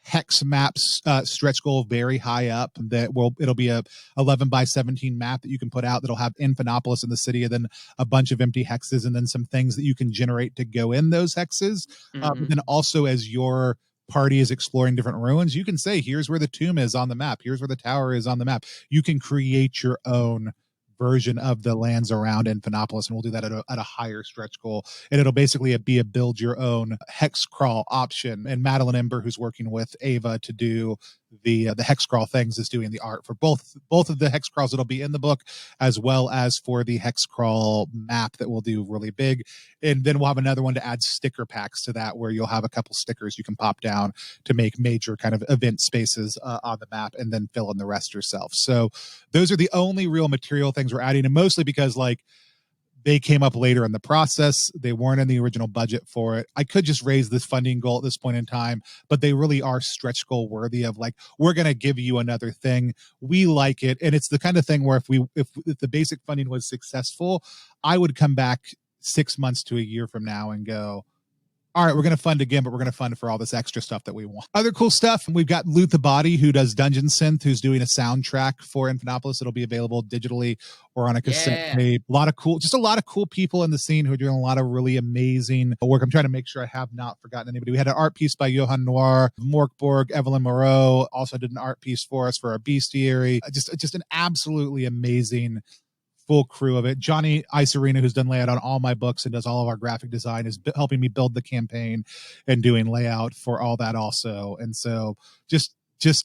hex maps stretch goal very high up it'll be a 11 by 17 map that you can put out that'll have Infinitopolis in the city and then a bunch of empty hexes and then some things that you can generate to go in those hexes. But then also as your party is exploring different ruins, you can say, here's where the tomb is on the map, here's where the tower is on the map. You can create your own version of the lands around Infinitopolis, and we'll do that at a higher stretch goal. And it'll basically be a build your own hex crawl option. And Madeline Ember, who's working with Ava to do the hex crawl things, is doing the art for both of the hex crawls that'll be in the book, as well as for the hex crawl map that we'll do really big. And then we'll have another one to add sticker packs to that, where you'll have a couple stickers you can pop down to make major kind of event spaces on the map, and then fill in the rest yourself. So those are the only real material things we're adding, and mostly because they came up later in the process. They weren't in the original budget for it. I could just raise this funding goal at this point in time, but they really are stretch goal worthy of we're going to give you another thing. We like it. And it's the kind of thing where if the basic funding was successful, I would come back 6 months to a year from now and go, all right, we're going to fund again, but we're going to fund for all this extra stuff that we want. Other cool stuff, we've got Loot the Body, who does Dungeon Synth, who's doing a soundtrack for Infinitopolis. It'll be available digitally or on a cassette tape. A lot of cool people in the scene who are doing a lot of really amazing work. I'm trying to make sure I have not forgotten anybody. We had an art piece by Johan Noir, Morkborg, Evelyn Moreau also did an art piece for us for our bestiary. Just an absolutely amazing full crew of it. Johnny Icerina, who's done layout on all my books and does all of our graphic design, is helping me build the campaign and doing layout for all that also. And so just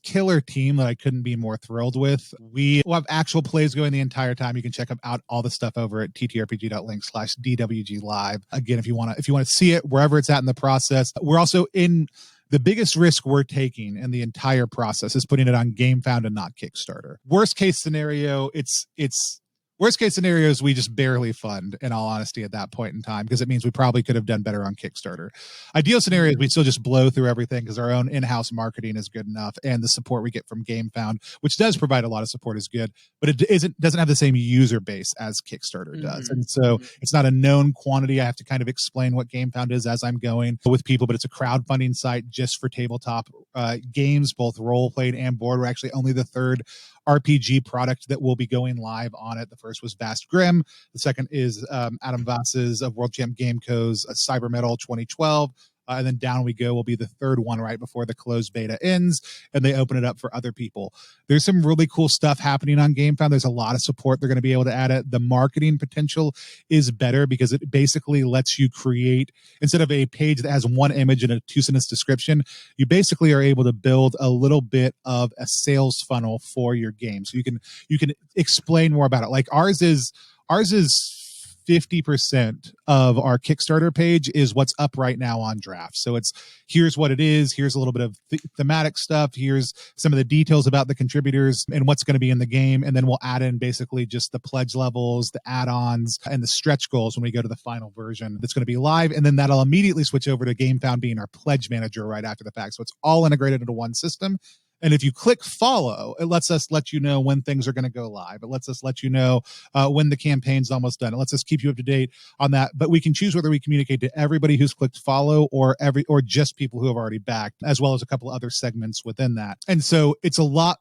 killer team that I couldn't be more thrilled with. We will have actual plays going the entire time. You can check out all the stuff over at ttrpg.link/DWG live. Again, if you want to see it wherever it's at in the process. We're also in the biggest risk we're taking in the entire process is putting it on GameFound and not Kickstarter. Worst case scenario, Worst case scenario is we just barely fund, in all honesty, at that point in time, because it means we probably could have done better on Kickstarter. Ideal scenario is we still just blow through everything because our own in-house marketing is good enough, and the support we get from GameFound, which does provide a lot of support, is good, but it doesn't have the same user base as Kickstarter does. And so it's not a known quantity. I have to kind of explain what GameFound is as I'm going with people, but it's a crowdfunding site just for tabletop games, both role-played and board. We're actually only the third RPG product that will be going live on it. The first was Vast Grim. The second is Adam Vass's of World Champ Game Co.'s Cyber Metal 2012. And then Down We Go will be the third one right before the closed beta ends, and they open it up for other people. There's some really cool stuff happening on GameFound. There's a lot of support they're going to be able to add it. The marketing potential is better because it basically lets you create, instead of a page that has one image and a 2-sentence description, you basically are able to build a little bit of a sales funnel for your game. So you can explain more about it. Like ours is 50% of our Kickstarter page is what's up right now on draft. So here's what it is. Here's a little bit of thematic stuff. Here's some of the details about the contributors and what's going to be in the game. And then we'll add in basically just the pledge levels, the add-ons, and the stretch goals when we go to the final version that's going to be live. And then that'll immediately switch over to GameFound being our pledge manager right after the fact. So it's all integrated into one system. And if you click follow, it lets us let you know when things are going to go live. It lets us let you know when the campaign's almost done. It lets us keep you up to date on that. But we can choose whether we communicate to everybody who's clicked follow or just people who have already backed, as well as a couple other segments within that. And so it's a lot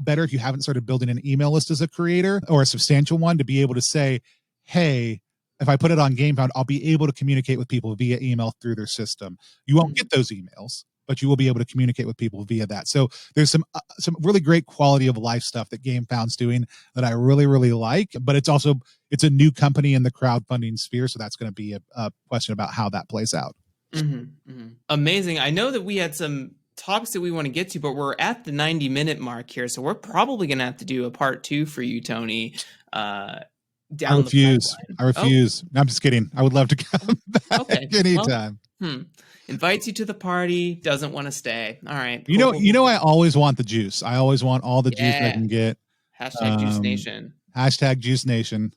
better if you haven't started building an email list as a creator, or a substantial one, to be able to say, hey, if I put it on GameFound, I'll be able to communicate with people via email through their system. You won't get those emails, but you will be able to communicate with people via that. So there's some really great quality of life stuff that GameFound's doing that I really, really like. But it's a new company in the crowdfunding sphere, so that's going to be a question about how that plays out. Amazing. I know that we had some topics that we want to get to, but we're at the 90-minute mark here, so we're probably going to have to do a part 2 for you, Tony. I refuse. No, I'm just kidding. I would love to come back anytime. Invites you to the party, doesn't want to stay. All right. Cool. I always want the juice. I always want all the juice I can get. Hashtag Juice Nation. Hashtag Juice Nation.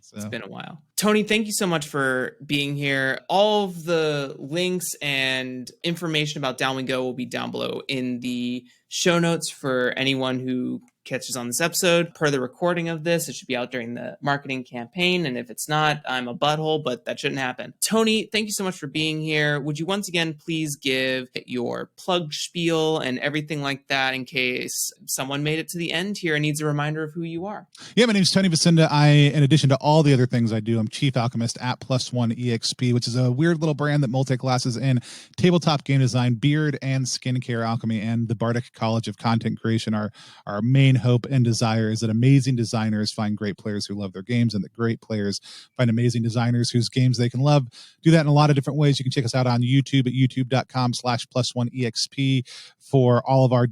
So. It's been a while. Tony, thank you so much for being here. All of the links and information about Down We Go will be down below in the show notes for anyone who catches on this episode. Per the recording of this, it should be out during the marketing campaign, and if it's not, I'm a butthole, but that shouldn't happen. Tony, thank you so much for being here. Would you once again please give your plug spiel and everything like that in case someone made it to the end here and needs a reminder of who you are? Yeah, my name is Tony Vasinda. In addition to all the other things I do, I'm Chief Alchemist at Plus One Exp, which is a weird little brand that multi-classes in tabletop game design, beard and skincare alchemy, and the Bardic College of Content Creation are our main hope and desire is that amazing designers find great players who love their games, and that great players find amazing designers whose games they can love. Do that in a lot of different ways. You can check us out on YouTube at youtube.com/plus1exp for all of our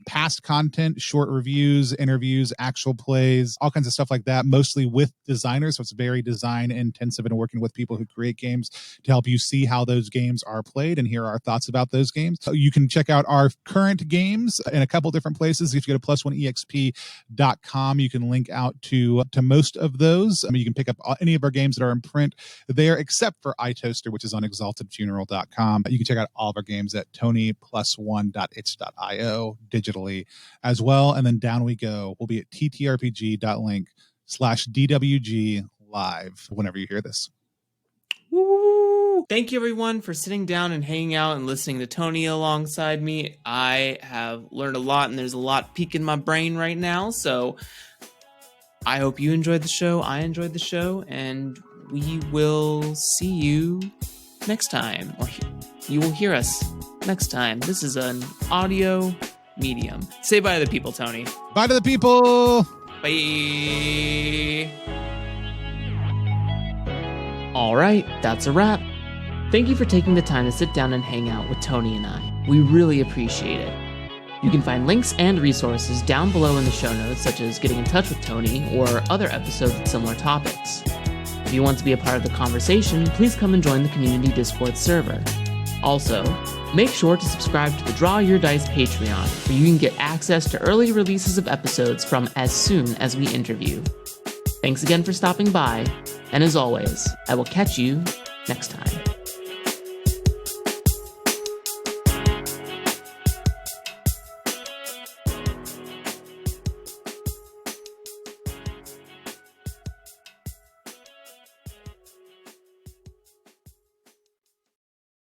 past content, short reviews, interviews, actual plays, all kinds of stuff like that, mostly with designers. So it's very design intensive and working with people who create games to help you see how those games are played and hear our thoughts about those games. So you can check out our current games in a couple different places. If you go to plus1exp.com, you can link out to most of those. I mean, you can pick up any of our games that are in print there, except for iToaster, which is on exaltedfuneral.com. You can check out all of our games at tonyplus1.itch.io digitally as well. And then down we go. We'll be at ttrpg.link/DWG live whenever you hear this. Woo! Thank you, everyone, for sitting down and hanging out and listening to Tony alongside me. I have learned a lot, and there's a lot peeking my brain right now. So I hope you enjoyed the show. I enjoyed the show, and we will see you next time, or you will hear us next time. This is an audio medium. Say bye to the people, Tony. Bye to the people. Bye. All right, that's a wrap. Thank you for taking the time to sit down and hang out with Tony and I. We really appreciate it. You can find links and resources down below in the show notes, such as getting in touch with Tony or other episodes with similar topics. If you want to be a part of the conversation, please come and join the community Discord server. Also, make sure to subscribe to the Draw Your Dice Patreon, where you can get access to early releases of episodes from as soon as we interview. Thanks again for stopping by, and as always, I will catch you next time.